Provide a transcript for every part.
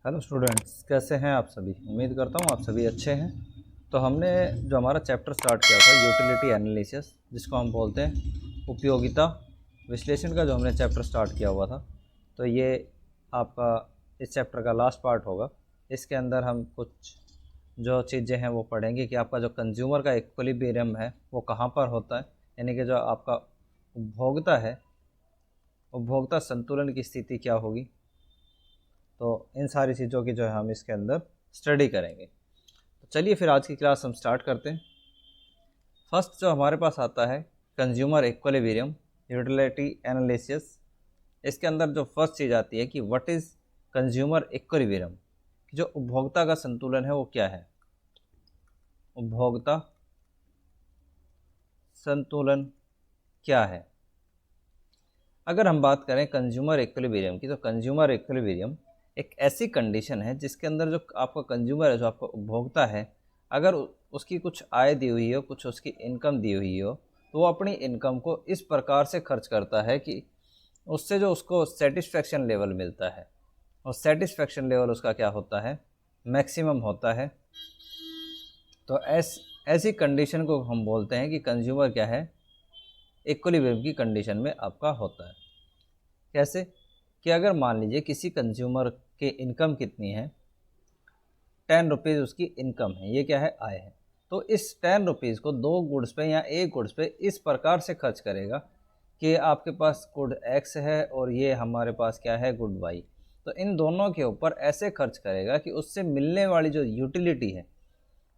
Hello students, कैसे हैं आप सभी। उम्मीद करता हूँ आप सभी अच्छे हैं। तो हमने जो हमारा चैप्टर स्टार्ट किया था यूटिलिटी एनालिसिस, जिसको हम बोलते हैं उपयोगिता विश्लेषण का, जो हमने चैप्टर स्टार्ट किया हुआ था, तो ये आपका इस चैप्टर का लास्ट पार्ट होगा। इसके अंदर हम कुछ जो चीज़ें हैं वो पढ़ेंगे कि आपका जो कंज्यूमर का इक्विलिब्रियम है वो कहाँ पर होता है, यानी कि जो आपका उपभोक्ता है, उपभोक्ता संतुलन की स्थिति क्या होगी। तो इन सारी चीज़ों की जो है हम इसके अंदर स्टडी करेंगे। तो चलिए फिर आज की क्लास हम स्टार्ट करते हैं। फर्स्ट जो हमारे पास आता है कंज्यूमर इक्विलिब्रियम यूटिलिटी एनालिसिस। इसके अंदर जो फर्स्ट चीज़ आती है कि व्हाट इज़ कंज्यूमर इक्विलिब्रियम, जो उपभोक्ता का संतुलन है वो क्या है। उपभोक्ता संतुलन क्या है। अगर हम बात करें कंज्यूमर इक्विलिब्रियम की, तो कंज्यूमर इक्विलिब्रियम एक ऐसी कंडीशन है जिसके अंदर जो आपका कंज्यूमर है, जो आपका उपभोक्ता है, अगर उसकी कुछ आय दी हुई हो, कुछ उसकी इनकम दी हुई हो, तो वो अपनी इनकम को इस प्रकार से खर्च करता है कि उससे जो उसको सेटिस्फेक्शन लेवल मिलता है, और सेटिस्फेक्शन लेवल उसका क्या होता है, मैक्सिमम होता है। तो ऐसी कंडीशन को हम बोलते हैं कि कंज्यूमर क्या है, इक्विलिब्रियम की कंडीशन में आपका होता है। कैसे कि अगर मान लीजिए किसी कंज्यूमर की इनकम कितनी है, 10 रुपीज़ उसकी इनकम है, ये क्या है, आय है। तो इस 10 रुपीज़ को 2 गुड्स पे या एक गुड्स पे इस प्रकार से खर्च करेगा कि आपके पास गुड एक्स है और ये हमारे पास क्या है, गुड वाई। तो इन दोनों के ऊपर ऐसे खर्च करेगा कि उससे मिलने वाली जो यूटिलिटी है,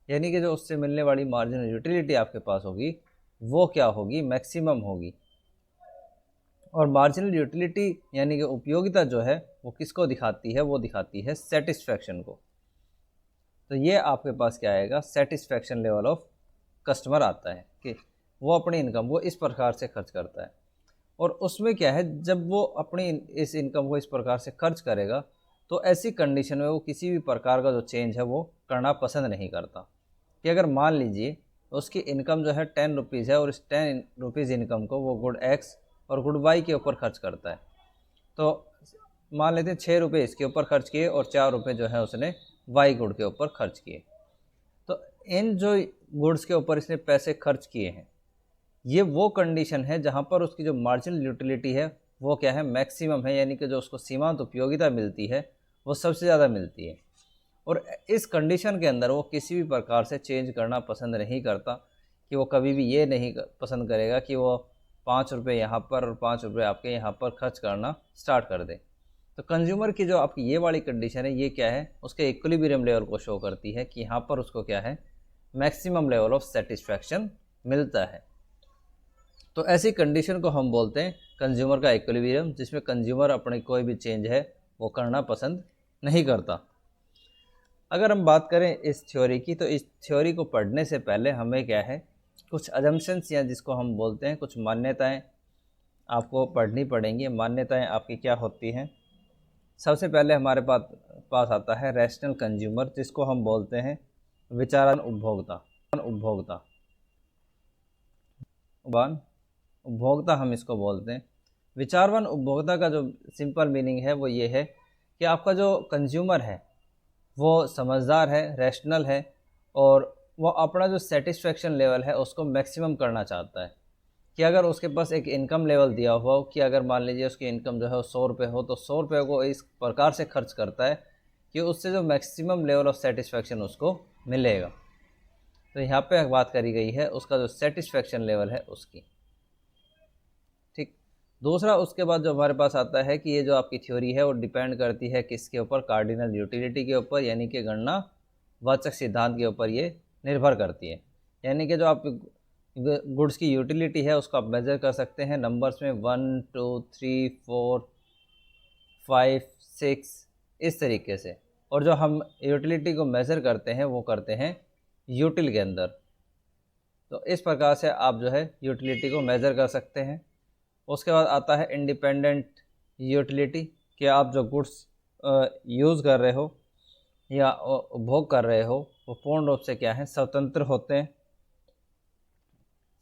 यानी कि जो उससे मिलने वाली मार्जिनल यूटिलिटी आपके पास होगी, वो क्या होगी, मैक्सिमम होगी। और मार्जिनल यूटिलिटी यानी कि उपयोगिता जो है वो किसको दिखाती है, वो दिखाती है सेटिस्फैक्शन को। तो ये आपके पास क्या आएगा, सेटिस्फैक्शन लेवल ऑफ कस्टमर आता है कि वो अपनी इनकम को इस प्रकार से खर्च करता है। और उसमें क्या है, जब वो अपनी इस इनकम को इस प्रकार से खर्च करेगा, तो ऐसी कंडीशन में वो किसी भी प्रकार का जो चेंज है वो करना पसंद नहीं करता। कि अगर मान लीजिए उसकी इनकम जो है 10 रुपीज़ है, और इस 10 रुपीज़ इनकम को वो गुड एक्स और गुड वाई के ऊपर खर्च करता है। तो मान लेते हैं 6 रुपये इसके ऊपर खर्च किए और 4 रुपये जो है उसने वाई गुड के ऊपर खर्च किए। तो इन जो गुड्स के ऊपर इसने पैसे खर्च किए हैं, ये वो कंडीशन है जहाँ पर उसकी जो मार्जिनल यूटिलिटी है वो क्या है, मैक्सिमम है, यानी कि जो उसको सीमांत उपयोगिता मिलती है वो सबसे ज़्यादा मिलती है। और इस कंडीशन के अंदर वो किसी भी प्रकार से चेंज करना पसंद नहीं करता, कि वो कभी भी ये नहीं पसंद करेगा कि वो 5 रुपये यहाँ पर और 5 रुपये आपके यहाँ पर खर्च करना स्टार्ट कर दे। तो कंज्यूमर की जो आपकी ये वाली कंडीशन है, ये क्या है, उसके इक्विलिब्रियम लेवल को शो करती है कि यहाँ पर उसको क्या है, मैक्सिमम लेवल ऑफ सेटिस्फैक्शन मिलता है। तो ऐसी कंडीशन को हम बोलते हैं कंज्यूमर का इक्विलिब्रियम, जिसमें कंज्यूमर अपने कोई भी चेंज है वो करना पसंद नहीं करता। अगर हम बात करें इस थ्योरी की, तो इस थ्योरी को पढ़ने से पहले हमें क्या है, कुछ अजम्पशंस या जिसको हम बोलते हैं कुछ मान्यताएं आपको पढ़नी पड़ेंगी। मान्यताएं आपकी क्या होती हैं। सबसे पहले हमारे पास आता है रैशनल कंज्यूमर, जिसको हम बोलते हैं विचारवान उपभोक्ता। उपभोक्ता विचारवान उपभोक्ता हम इसको बोलते हैं। विचारवान उपभोक्ता का जो सिंपल मीनिंग है वो ये है कि आपका जो कंज्यूमर है वो समझदार है, रैशनल है, और वो अपना जो सेटिस्फेक्शन लेवल है उसको मैक्सिमम करना चाहता है। कि अगर उसके पास एक इनकम लेवल दिया हुआ हो, कि अगर मान लीजिए उसकी इनकम जो है वो 100 रुपये हो, तो 100 रुपये को इस प्रकार से खर्च करता है कि उससे जो मैक्सिमम लेवल ऑफ सेटिस्फेक्शन उसको मिलेगा। तो यहाँ पे बात करी गई है उसका जो सेटिस्फेक्शन लेवल है उसकी। ठीक। दूसरा उसके बाद जो हमारे पास आता है कि ये जो आपकी थ्योरी है वो डिपेंड करती है किसके ऊपर, कार्डिनल यूटिलिटी के ऊपर, यानी कि गणना वाचक सिद्धांत के ऊपर ये निर्भर करती है। यानी कि जो आप गुड्स की यूटिलिटी है उसको आप मेज़र कर सकते हैं नंबर्स में 1 2 3 4 5 6 इस तरीके से। और जो हम यूटिलिटी को मेज़र करते हैं वो करते हैं यूटिल के अंदर। तो इस प्रकार से आप जो है यूटिलिटी को मेज़र कर सकते हैं। उसके बाद आता है इंडिपेंडेंट यूटिलिटी, कि आप जो गुड्स यूज़ कर रहे हो या उपभोग कर रहे हो वो पूर्ण रूप से क्या है, स्वतंत्र होते हैं।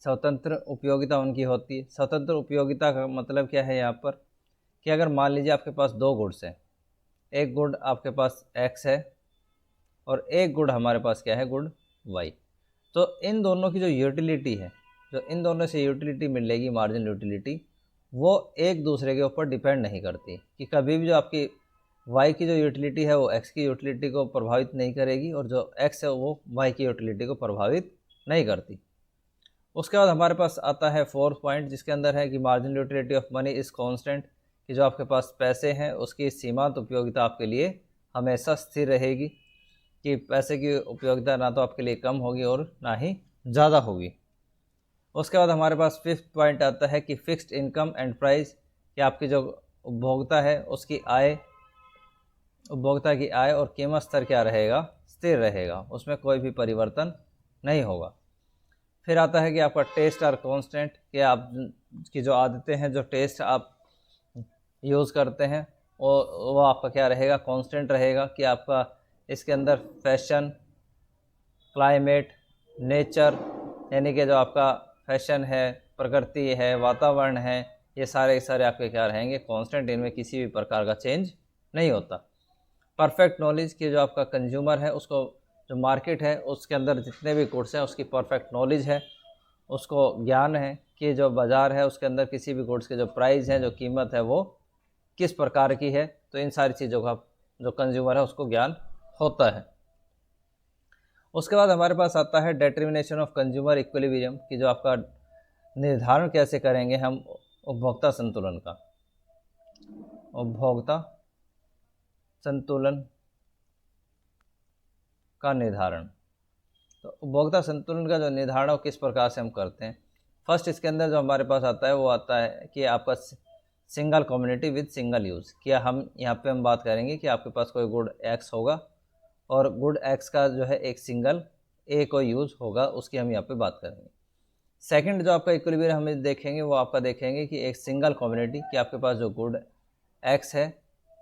स्वतंत्र उपयोगिता उनकी होती है। स्वतंत्र उपयोगिता का मतलब क्या है यहाँ पर, कि अगर मान लीजिए आपके पास 2 गुड्स हैं, एक गुड आपके पास x है और एक गुड हमारे पास क्या है, गुड y। तो इन दोनों की जो यूटिलिटी है, जो इन दोनों से यूटिलिटी मिलेगी मार्जिनल यूटिलिटी, वो एक दूसरे के ऊपर डिपेंड नहीं करती कि कभी भी जो आपकी y की जो यूटिलिटी है वो x की यूटिलिटी को प्रभावित नहीं करेगी और जो x है वो y की यूटिलिटी को प्रभावित नहीं करती। उसके बाद हमारे पास आता है फोर्थ पॉइंट, जिसके अंदर है कि marginal utility of money is constant, कि जो आपके पास पैसे हैं उसकी सीमांत उपयोगिता आपके लिए हमेशा स्थिर रहेगी, कि पैसे की उपयोगिता ना तो आपके लिए कम होगी और ना ही ज़्यादा होगी। उसके बाद हमारे पास फिफ्थ पॉइंट आता है कि फिक्स्ड इनकम एंड प्राइस, कि आपकी जो उपभोक्ता है उसकी आय, उपभोक्ता की आय और कीमत स्तर क्या रहेगा, स्थिर रहेगा, उसमें कोई भी परिवर्तन नहीं होगा। फिर आता है कि आपका टेस्ट आर कांस्टेंट, कि आप की जो आदतें हैं, जो टेस्ट आप यूज़ करते हैं वो आपका क्या रहेगा, कांस्टेंट रहेगा, कि आपका इसके अंदर फैशन, क्लाइमेट, नेचर, यानी कि जो आपका फैशन है, प्रकृति है, वातावरण है, ये सारे आपके क्या रहेंगे, कांस्टेंट, इनमें किसी भी प्रकार का चेंज नहीं होता। परफेक्ट नॉलेज, की जो आपका कंज्यूमर है उसको, जो मार्केट है उसके अंदर जितने भी गुड्स हैं उसकी परफेक्ट नॉलेज है, उसको ज्ञान है कि जो बाज़ार है उसके अंदर किसी भी गुड्स के जो प्राइस है, जो कीमत है वो किस प्रकार की है। तो इन सारी चीज़ों का जो कंज्यूमर है उसको ज्ञान होता है। उसके बाद हमारे पास आता है डिटर्मिनेशन ऑफ कंज्यूमर इक्विलिब्रियम, कि जो आपका निर्धारण कैसे करेंगे हम उपभोक्ता संतुलन का, उपभोक्ता संतुलन का निर्धारण। तो उपभोक्ता संतुलन का जो निर्धारण किस प्रकार से हम करते हैं, फर्स्ट इसके अंदर जो हमारे पास आता है वो आता है कि आपका single community with single use. क्या हम यहाँ पे हम बात करेंगे कि आपके पास कोई गुड एक्स होगा और गुड एक्स का जो है एक सिंगल ए को यूज़ होगा, उसकी हम यहाँ पे बात करेंगे। सेकंड जो आपका इक्विलिब्रियम हमें देखेंगे वो आपका देखेंगे कि एक सिंगल कम्युनिटी, कि आपके पास जो गुड एक्स है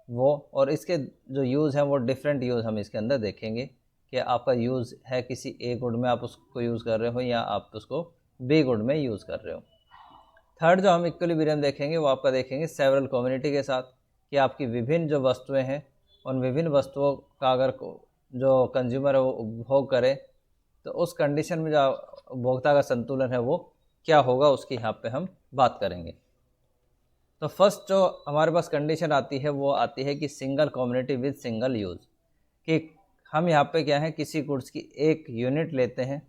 वो, और इसके जो यूज़ हैं वो डिफरेंट यूज़ हम इसके अंदर देखेंगे, कि आपका यूज़ है किसी ए गुड में आप उसको यूज़ कर रहे हो या आप उसको बी गुड में यूज़ कर रहे हो। थर्ड जो हम इक्विलिब्रियम देखेंगे वो आपका देखेंगे सेवरल कम्युनिटी के साथ, कि आपकी विभिन्न जो वस्तुएं हैं उन विभिन्न वस्तुओं का अगर जो कंज्यूमर है वो उपभोग करे तो उस कंडीशन में जो उपभोक्ता का संतुलन है वो क्या होगा, उसकी यहाँ पे हम बात करेंगे। तो फर्स्ट जो हमारे पास कंडीशन आती है वो आती है कि single community with single use, कि हम यहाँ पे क्या है किसी गुड्स की एक यूनिट लेते हैं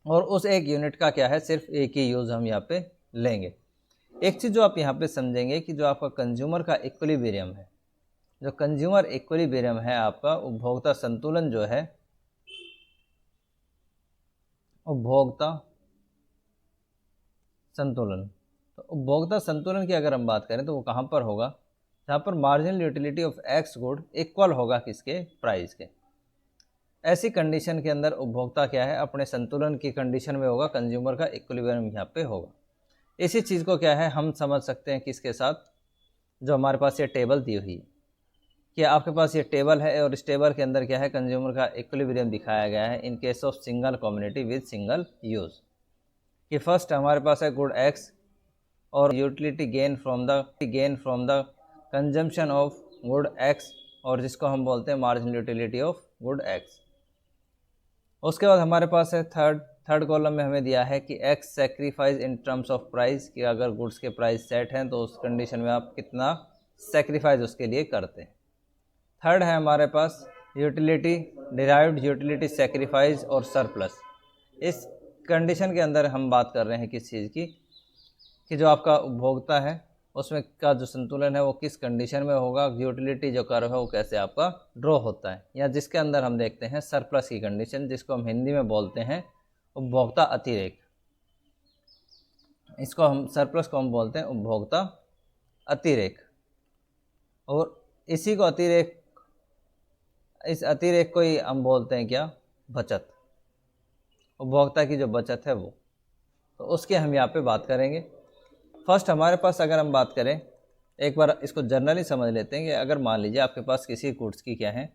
और उस एक यूनिट का क्या है सिर्फ एक ही यूज़ हम यहाँ पे लेंगे। एक चीज़ जो आप यहाँ पे समझेंगे कि जो आपका कंज्यूमर का इक्विलिब्रियम है, जो कंज्यूमर इक्विलिब्रियम है आपका उपभोक्ता संतुलन जो है, उपभोक्ता संतुलन, तो उपभोक्ता संतुलन की अगर हम बात करें तो वो कहाँ पर होगा, जहाँ पर marginal utility of x good equal होगा किसके, प्राइस के। ऐसी कंडीशन के अंदर उपभोक्ता क्या है अपने संतुलन की कंडीशन में होगा, कंज्यूमर का इक्विलिब्रियम यहाँ पे होगा। इसी चीज़ को क्या है हम समझ सकते हैं किसके साथ, जो हमारे पास ये टेबल दी हुई है, कि आपके पास ये टेबल है और इस टेबल के अंदर क्या है कंज्यूमर का इक्विलिब्रियम दिखाया गया है in case of single community with single use. कि फर्स्ट हमारे पास है गुड एक्स और utility gain from the consumption of good X, और जिसको हम बोलते हैं marginal utility of good x. उसके बाद हमारे पास है थर्ड कॉलम में हमें दिया है कि x sacrifice in terms of price, कि अगर गुड्स के प्राइस सेट हैं तो उस कंडीशन में आप कितना सेक्रीफाइस उसके लिए करते हैं। थर्ड है हमारे पास यूटिलिटी, डिराइव्ड यूटिलिटी सेक्रीफाइस और सरप्लस। इस कंडीशन के अंदर हम बात कर रहे हैं किस चीज़ की, कि जो आपका उपभोक्ता है उसमें का जो संतुलन है वो किस कंडीशन में होगा, यूटिलिटी जो कर्व है वो कैसे आपका ड्रॉ होता है, या जिसके अंदर हम देखते हैं सरप्लस की कंडीशन, जिसको हम हिंदी में बोलते हैं उपभोक्ता अतिरेक। इसको हम सरप्लस को हम बोलते हैं उपभोक्ता अतिरेक। और इसी को इस अतिरेक को ही हम बोलते हैं क्या, बचत, उपभोक्ता की जो बचत है वो। तो उसकी हम यहाँ पे बात करेंगे। फर्स्ट हमारे पास अगर हम बात करें, एक बार इसको जनरली समझ लेते हैं कि अगर मान लीजिए आपके पास किसी गुड्स की क्या है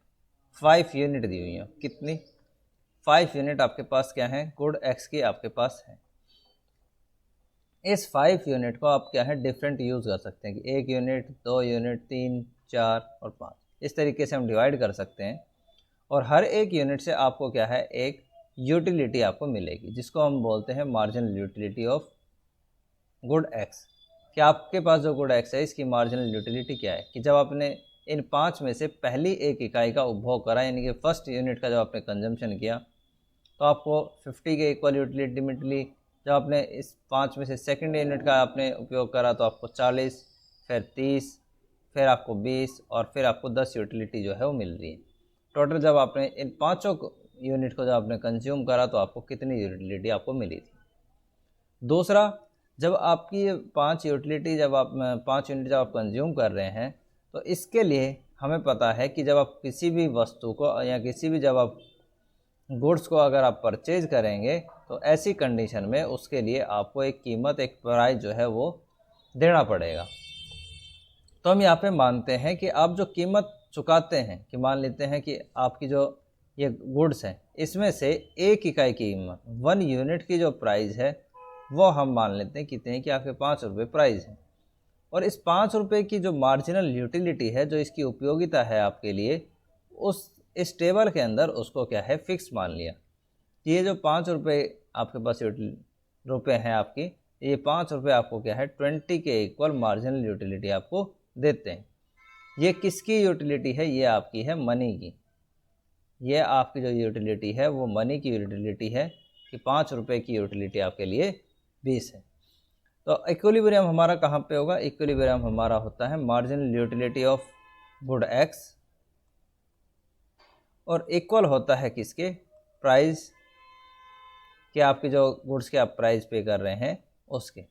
5 यूनिट दी हुई है, कितनी 5 यूनिट आपके पास क्या है गुड एक्स की आपके पास है। इस 5 यूनिट को आप क्या है डिफरेंट यूज़ कर सकते हैं कि 1 यूनिट, 2 यूनिट, 3, 4 और 5, इस तरीके से हम डिवाइड कर सकते हैं। और हर एक यूनिट से आपको क्या है एक यूटिलिटी आपको मिलेगी, जिसको हम बोलते हैं marginal utility of good x. कि आपके पास जो गुड एक्स है इसकी मार्जिनल यूटिलिटी क्या है कि जब आपने इन 5 में से पहली एक इकाई का उपभोग करा, यानी कि फर्स्ट यूनिट का जब आपने कंजम्पशन किया तो आपको 50 के इक्वल यूटिलिटी मिली। जब आपने इस 5 में से सेकंड यूनिट का आपने उपयोग करा तो आपको 40, फिर 30, फिर आपको 20 और फिर आपको 10 यूटिलिटी जो है वो मिल रही है। टोटल जब आपने इन पाँचों यूनिट को जब आपने कंज्यूम करा तो आपको कितनी यूटिलिटी आपको मिली थी। दूसरा, जब आपकी ये 5 यूटिलिटी जब आप 5 यूनिट जब आप कंज्यूम कर रहे हैं तो इसके लिए हमें पता है कि जब आप किसी भी वस्तु को या किसी भी जब आप गुड्स को अगर आप परचेज करेंगे तो ऐसी कंडीशन में उसके लिए आपको एक कीमत, एक प्राइस जो है वो देना पड़ेगा। तो हम यहाँ पे मानते हैं कि आप जो कीमत चुकाते हैं, कि मान लेते हैं कि आपकी जो ये गुड्स हैं इसमें से एक इकाई की कीमत 1 यूनिट की जो प्राइस है वो हम मान लेते हैं कितने कि आपके 5 रुपये प्राइस है। और इस 5 रुपये की जो मार्जिनल यूटिलिटी है, जो इसकी उपयोगिता है आपके लिए, उस इस टेबल के अंदर उसको क्या है फिक्स मान लिया। ये जो 5 रुपये आपके पास रुपये हैं आपकी, ये 5 रुपये आपको क्या है 20 के इक्वल मार्जिनल यूटिलिटी आपको देते हैं। ये किसकी यूटिलिटी है? ये आपकी है मनी की। ये आपकी जो यूटिलिटी है वो मनी की यूटिलिटी है कि 5 रुपये की यूटिलिटी आपके लिए 20 है। तो इक्विलिब्रियम हमारा कहाँ पे होगा? इक्विलिब्रियम हमारा होता है marginal utility of good X और इक्वल होता है किसके? प्राइस कि आपकी जो गुड्स के आप प्राइस पे कर रहे हैं उसके।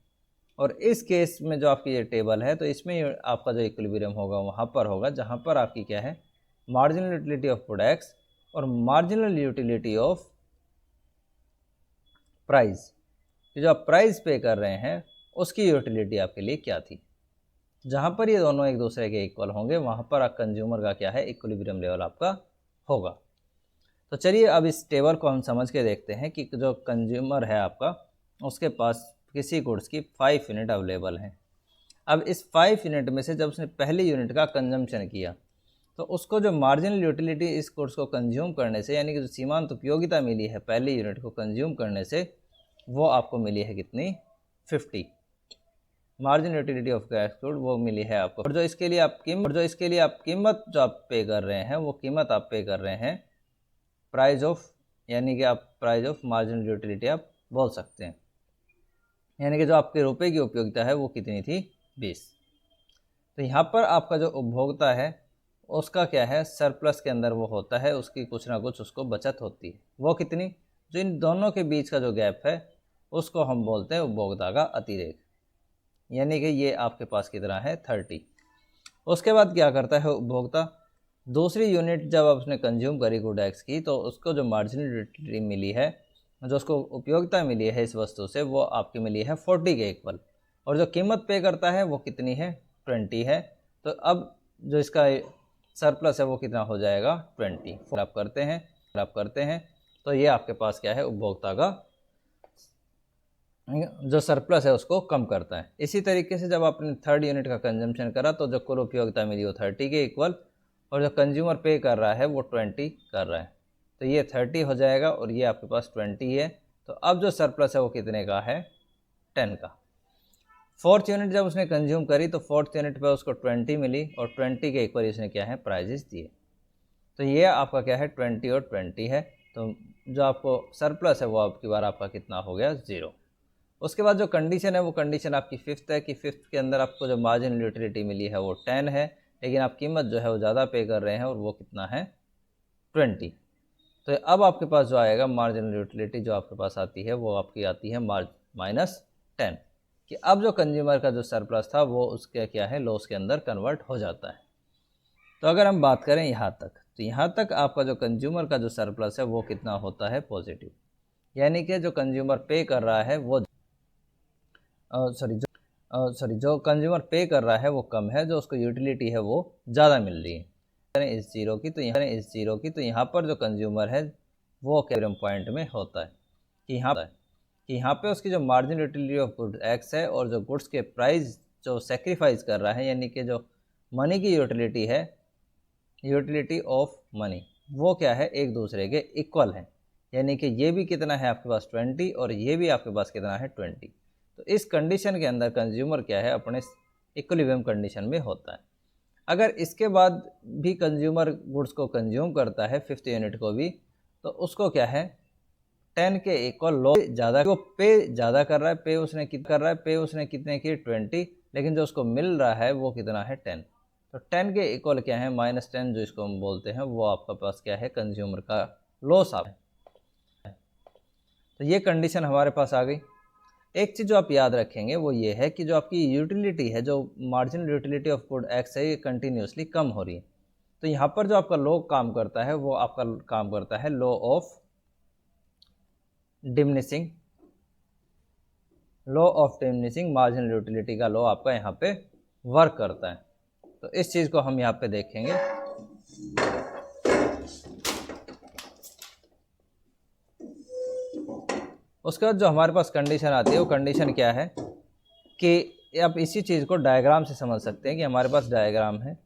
और इस केस में जो आपकी ये टेबल है तो इसमें आपका जो इक्विलिब्रियम होगा वहाँ पर होगा जहाँ पर आपकी क्या है marginal utility of good X और मार्जिनल यूटिलिटी ऑफ प्राइस, जो आप प्राइस पे कर रहे हैं उसकी यूटिलिटी आपके लिए क्या थी। जहाँ पर ये दोनों एक दूसरे के इक्वल होंगे वहाँ पर आप कंज्यूमर का क्या है इक्विलिब्रियम लेवल आपका होगा। तो चलिए अब इस टेबल को हम समझ के देखते हैं कि जो कंज्यूमर है आपका उसके पास किसी गुड्स की 5 यूनिट अवेलेबल हैं। अब इस 5 यूनिट में से जब उसने पहली यूनिट का कंजम्पशन किया तो उसको जो मार्जिनल यूटिलिटी इस गुड्स को कंज्यूम करने से, यानी कि जो सीमांत उपयोगिता मिली है पहली यूनिट को कंज्यूम करने से, वो आपको मिली है कितनी? 50। Marginal utility of gas good वो मिली है आपको। और जो इसके लिए आप कीमत जो आप पे कर रहे हैं वो कीमत आप पे कर रहे हैं प्राइस ऑफ, यानी कि आप प्राइस ऑफ मार्जिनल यूटिलिटी आप बोल सकते हैं। यानी कि जो आपके रुपए की उपयोगिता है वो कितनी थी? 20। तो यहाँ पर आपका जो उपभोक्ता है उसका क्या है सरप्लस के अंदर वो होता है, उसकी कुछ ना कुछ उसको बचत होती है। वो कितनी? जो इन दोनों के बीच का जो गैप है उसको हम बोलते हैं उपभोक्ता का अतिरेक, यानी कि ये आपके पास कितना है 30। उसके बाद क्या करता है उपभोक्ता? दूसरी यूनिट जब उसने कंज्यूम करी गुड एक्स की तो उसको जो मार्जिनल यूटिलिटी मिली है, जो उसको उपयोगिता मिली है इस वस्तु से, वो आपकी मिली है 40 के इक्वल। और जो कीमत पे करता है वो कितनी है? 20 है। तो अब जो इसका सरप्लस है वो कितना हो जाएगा? 20। आप करते हैं तो ये आपके पास क्या है उपभोक्ता का जो सरप्लस है उसको कम करता है। इसी तरीके से जब आपने थर्ड यूनिट का कंजम्पशन करा तो जो कुल उपयोगिता मिली वो 30 के इक्वल और जो कंज्यूमर पे कर रहा है वो 20 कर रहा है। तो ये 30 हो जाएगा और ये आपके पास 20 है। तो अब जो सरप्लस है वो कितने का है? 10 का। फोर्थ यूनिट जब उसने कंज्यूम करी तो फोर्थ यूनिट पे उसको 20 मिली और 20 के इक्वल इसने क्या है प्राइजेस दिए। तो ये आपका क्या है 20 और 20 है। तो जो आपको सरप्लस है वो आपकी बार आपका कितना हो गया? 0। उसके बाद जो कंडीशन है वो कंडीशन आपकी फिफ्थ है कि फिफ्थ के अंदर आपको जो मार्जिनल यूटिलिटी मिली है वो 10 है, लेकिन आप कीमत जो है वो ज़्यादा पे कर रहे हैं और वो कितना है? 20। तो अब आपके पास जो आएगा मार्जिनल यूटिलिटी जो आपके पास आती है वो आपकी आती है -10, कि अब जो कंज्यूमर का जो सरप्लस था वो उसके क्या है लॉस के अंदर कन्वर्ट हो जाता है। तो अगर हम बात करें यहाँ तक, तो यहाँ तक आपका जो कंज्यूमर का जो सरप्लस है वो कितना होता है? पॉजिटिव। यानी कि जो कंज्यूमर पे कर रहा है वो जो कंज्यूमर पे कर रहा है वो कम है, जो उसको यूटिलिटी है वो ज़्यादा मिल रही है। इस जीरो की तो यहाँ पर जो कंज्यूमर है वो इक्विलिब्रियम पॉइंट में होता है कि यहाँ कि यहाँ पे उसकी जो marginal utility of good x है और जो गुड्स के प्राइस जो सेक्रीफाइस कर रहा है, यानी कि जो मनी की यूटिलिटी है, यूटिलिटी ऑफ मनी, वो क्या है, एक दूसरे के इक्वल है। यानी कि ये भी कितना है आपके पास 20 और ये भी आपके पास कितना है 20। तो इस कंडीशन के अंदर कंज्यूमर क्या है, अपने इक्विलिब्रियम कंडीशन में होता है। अगर इसके बाद भी कंज्यूमर गुड्स को कंज्यूम करता है 50 यूनिट को भी, तो उसको क्या है 10 के इक्वल लो ज़्यादा, वो पे ज़्यादा कर रहा है, पे उसने कितने की 20, लेकिन जो उसको मिल रहा है वो कितना है 10। तो 10 के इक्वल क्या है -10, जो इसको हम बोलते हैं, वो आपका पास क्या है कंज्यूमर का लॉस आ है। तो ये कंडीशन हमारे पास आ गई। एक चीज़ जो आप याद रखेंगे वो ये है कि जो आपकी यूटिलिटी है, जो marginal utility of good x है, ये कंटिन्यूसली कम हो रही है। तो यहाँ पर जो आपका लॉ काम करता है वो आपका काम करता है law of diminishing, marginal utility का लॉ आपका यहाँ पे वर्क करता है। तो इस चीज़ को हम यहाँ पे देखेंगे। उसके बाद जो हमारे पास कंडीशन आती है वो कंडीशन क्या है कि आप इसी चीज़ को डायग्राम से समझ सकते हैं कि हमारे पास डायग्राम है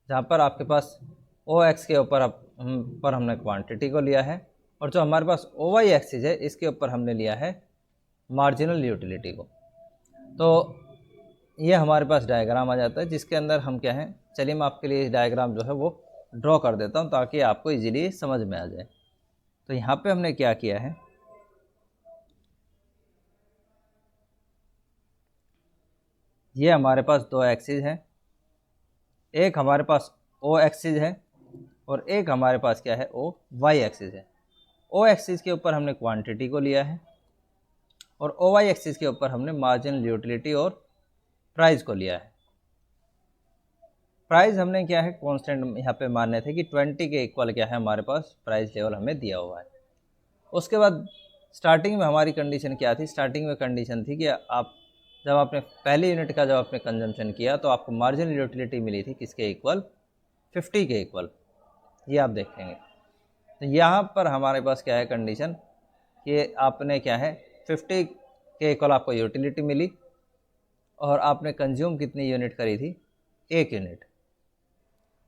जहाँ पर आपके पास ओ एक्स के ऊपर हमने क्वांटिटी को लिया है, और जो हमारे पास ओ वाई एक्सिस है इसके ऊपर हमने लिया है मार्जिनल यूटिलिटी को। तो ये हमारे पास डायग्राम आ जाता है जिसके अंदर हम क्या है, चलिए मैं आपके लिए डायग्राम जो है वो ड्रॉ कर देता हूँ ताकि आपको इजीली समझ में आ जाए। तो यहाँ पे हमने क्या किया है, ये हमारे पास दो एक्सिस हैं, एक हमारे पास ओ एक्सिस है और एक हमारे पास क्या है ओ वाई एक्सिस है। ओ एक्सिस के ऊपर हमने क्वांटिटी को लिया है और ओ वाई एक्सिस के ऊपर हमने मार्जिनल यूटिलिटी और प्राइस को लिया है। प्राइस हमने क्या है कांस्टेंट यहाँ पे मानने थे कि 20 के इक्वल क्या है हमारे पास प्राइस लेवल हमें दिया हुआ है। उसके बाद स्टार्टिंग में हमारी कंडीशन क्या थी, स्टार्टिंग में कंडीशन थी कि आप जब आपने पहली यूनिट का जब आपने कंजम्पशन किया तो आपको मार्जिनल यूटिलिटी मिली थी किसके इक्वल, 50 के इक्वल। ये आप देखेंगे। तो यहाँ पर हमारे पास क्या है कंडीशन कि आपने क्या है 50 के इक्वल आपको यूटिलिटी मिली और आपने कंज्यूम कितनी यूनिट करी थी, 1 यूनिट।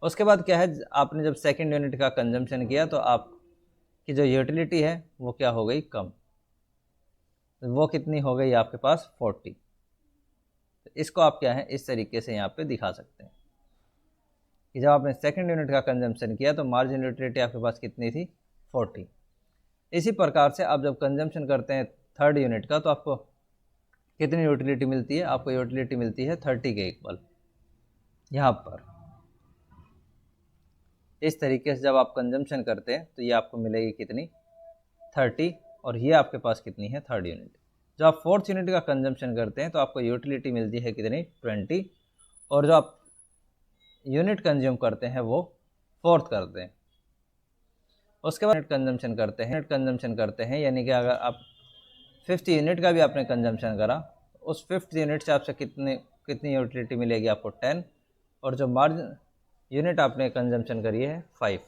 उसके बाद क्या है, आपने जब सेकंड यूनिट का कंजम्पशन किया तो आपकी जो यूटिलिटी है वो क्या हो गई कम, वो कितनी हो गई आपके पास 40। तो इसको आप क्या है इस तरीके से यहाँ पे दिखा सकते हैं कि जब आपने सेकंड यूनिट का कंजम्पशन किया तो मार्जिनल यूटिलिटी आपके पास कितनी थी 40। इसी प्रकार से आप जब कंजम्पशन करते हैं थर्ड यूनिट का तो आपको कितनी यूटिलिटी मिलती है, आपको यूटिलिटी मिलती है 30 के इक्वल। यहाँ पर इस तरीके से जब आप कंजम्पशन करते हैं तो ये आपको मिलेगी कितनी 30, और ये आपके पास कितनी है थर्ड यूनिट। जब आप फोर्थ यूनिट का कंजम्पशन करते हैं तो आपको यूटिलिटी मिलती है कितनी 20, और जो आप यूनिट कंज्यूम करते हैं वो फोर्थ करते हैं। उसके बाद यूनिट कंजम्पशन करते हैं यानी कि अगर आप 50 यूनिट का भी आपने कंजम्पशन करा, उस 50 यूनिट से आपसे कितनी यूटिलिटी मिलेगी आपको 10, और जो मार्जिन यूनिट आपने कंजम्पशन करी है 5।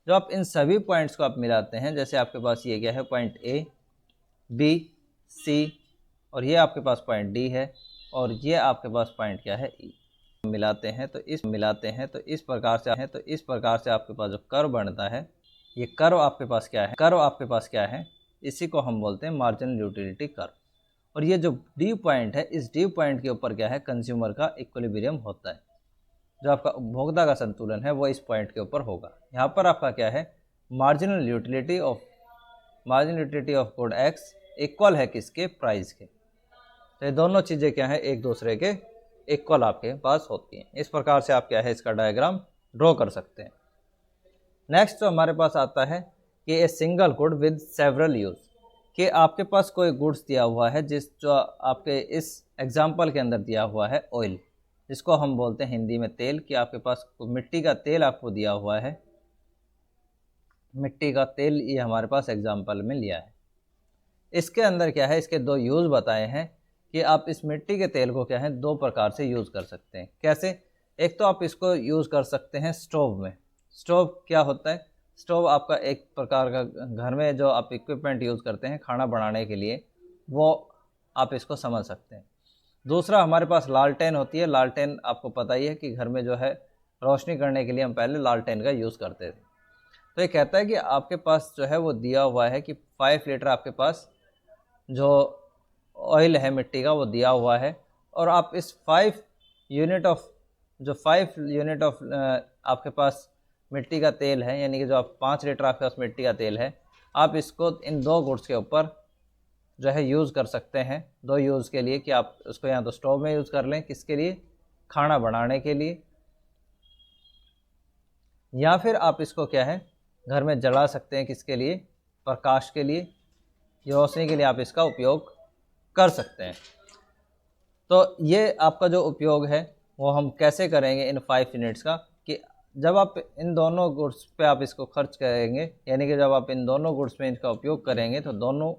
जो आप इन सभी पॉइंट्स को आप मिलाते हैं, जैसे आपके पास ये क्या है पॉइंट ए, बी, सी, और ये आपके पास पॉइंट डी है, और ये आपके पास पॉइंट क्या है ई। मिलाते हैं तो इस प्रकार से आपके पास जो कर्व बनता है, ये कर्व आपके पास क्या है, इसी को हम बोलते हैं मार्जिनल यूटिलिटी कर्व। और ये जो डी पॉइंट है, इस डी पॉइंट के ऊपर क्या है कंज्यूमर का इक्विलिब्रियम होता है। जो आपका उपभोक्ता का संतुलन है वो इस पॉइंट के ऊपर होगा। यहाँ पर आपका क्या है marginal utility of good X equal है किसके, प्राइस के। तो ये दोनों चीज़ें क्या है एक दूसरे के इक्वल आपके पास होती हैं। इस प्रकार से आप क्या है इसका डायग्राम ड्रॉ कर सकते हैं। नेक्स्ट जो हमारे पास आता है कि a single good with several use, कि आपके पास कोई गुड्स दिया हुआ है जो आपके इस एग्जाम्पल के अंदर दिया हुआ है ऑयल, जिसको हम बोलते हैं हिंदी में तेल, कि आपके पास मिट्टी का तेल आपको दिया हुआ है, मिट्टी का तेल ये हमारे पास एग्जाम्पल में लिया है। इसके अंदर क्या है इसके दो यूज़ बताए हैं कि आप इस मिट्टी के तेल को क्या है दो प्रकार से यूज़ कर सकते हैं। कैसे, एक तो आप इसको यूज़ कर सकते हैं स्टोव में। स्टोव क्या होता है, स्टोव आपका एक प्रकार का घर में जो आप इक्विपमेंट यूज़ करते हैं खाना बनाने के लिए, वो आप इसको समझ सकते हैं। दूसरा हमारे पास लालटेन होती है। लालटेन आपको पता ही है कि घर में जो है रोशनी करने के लिए हम पहले लालटेन का यूज़ करते थे। तो ये कहता है कि आपके पास जो है वो दिया हुआ है कि 5 लीटर आपके पास जो ऑयल है मिट्टी का वो दिया हुआ है, और आप इस 5 यूनिट ऑफ आपके पास मिट्टी का तेल है, यानी कि जो आप 5 लीटर आपके पास मिट्टी का तेल है, आप इसको इन 2 गुड्स के ऊपर जो है यूज़ कर सकते हैं। 2 यूज़ के लिए कि आप उसको या तो स्टोव में यूज़ कर लें, किसके लिए, खाना बनाने के लिए, या फिर आप इसको क्या है घर में जला सकते हैं, किसके लिए, प्रकाश के लिए, रोशनी के लिए आप इसका उपयोग कर सकते हैं। तो ये आपका जो उपयोग है वो हम कैसे करेंगे इन 5 यूनिट्स का, कि जब आप इन दोनों गुड्स पे आप इसको खर्च करेंगे, यानी कि जब आप इन दोनों गुड्स में इसका उपयोग करेंगे तो दोनों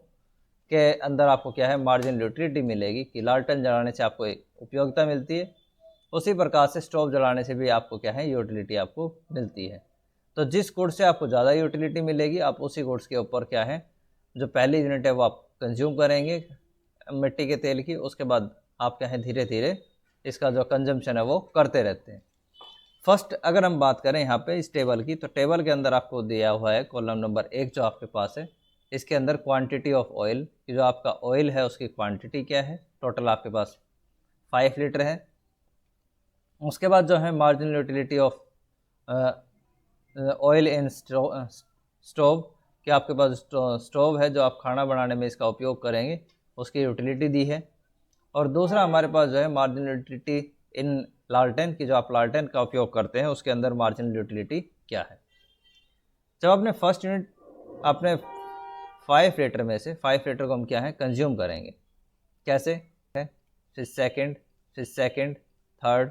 के अंदर आपको क्या है मार्जिनल यूटिलिटी मिलेगी, कि लालटेन जलाने से आपको एक उपयोगिता मिलती है, उसी प्रकार से स्टोव जलाने से भी आपको क्या है यूटिलिटी आपको मिलती है। तो जिस गुड्स से आपको ज़्यादा यूटिलिटी मिलेगी आप उसी गुड्स के ऊपर क्या है जो पहली यूनिट है वो आप कंज्यूम करेंगे मिट्टी के तेल की, उसके बाद आप क्या है धीरे धीरे इसका जो कंजम्पशन है वो करते रहते हैं। फर्स्ट अगर हम बात करें यहाँ पे इस टेबल की, तो टेबल के अंदर आपको दिया हुआ है कॉलम नंबर 1 जो आपके पास है, इसके अंदर क्वांटिटी ऑफ ऑयल, जो आपका ऑयल है उसकी क्वांटिटी क्या है, टोटल आपके पास 5 लीटर है। उसके बाद जो है marginal utility of oil in stove, कि आपके पास स्टोव है जो आप खाना बनाने में इसका उपयोग करेंगे, उसकी यूटिलिटी दी है। और दूसरा हमारे पास जो है मार्जिनल यूटिलिटी इन लालटेन, की जो आप लालटेन का उपयोग करते हैं उसके अंदर मार्जिनल यूटिलिटी क्या है। जब आपने फर्स्ट यूनिट आपने 5 लीटर में से 5 लीटर को हम क्या है कंज्यूम करेंगे, कैसे है, फिर सेकंड, थर्ड,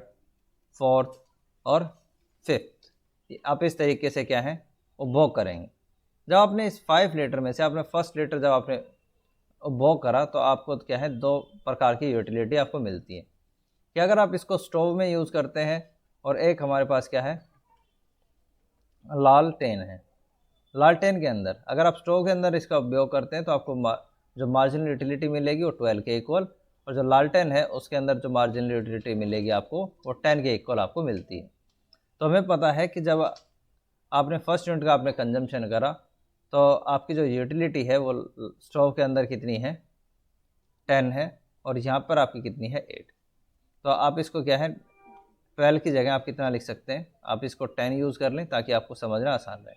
फोर्थ और फिफ्थ, आप इस तरीके से क्या है उपभोग करेंगे। जब आपने इस 5 लीटर में से आपने फर्स्ट लीटर जब आपने उपभोग करा तो आपको क्या है 2 प्रकार की यूटिलिटी आपको मिलती है, कि अगर आप इसको स्टोव में यूज़ करते हैं और एक हमारे पास क्या है लालटेन है, लालटेन के अंदर अगर आप स्टोव के अंदर इसका उपयोग करते हैं तो आपको जो मार्जिनल यूटिलिटी मिलेगी वो 12 के इक्वल, और जो लालटेन है उसके अंदर जो मार्जिनल यूटिलिटी मिलेगी आपको वो 10 के इक्वल आपको मिलती है। तो हमें पता है कि जब आपने फर्स्ट यूनिट का आपने कंजम्पशन करा तो आपकी जो यूटिलिटी है वो स्टोव के अंदर कितनी है 10 है, और यहाँ पर आपकी कितनी है 8। तो आप इसको क्या है 12 की जगह आप कितना लिख सकते हैं, आप इसको 10 यूज़ कर लें ताकि आपको समझना आसान रहे,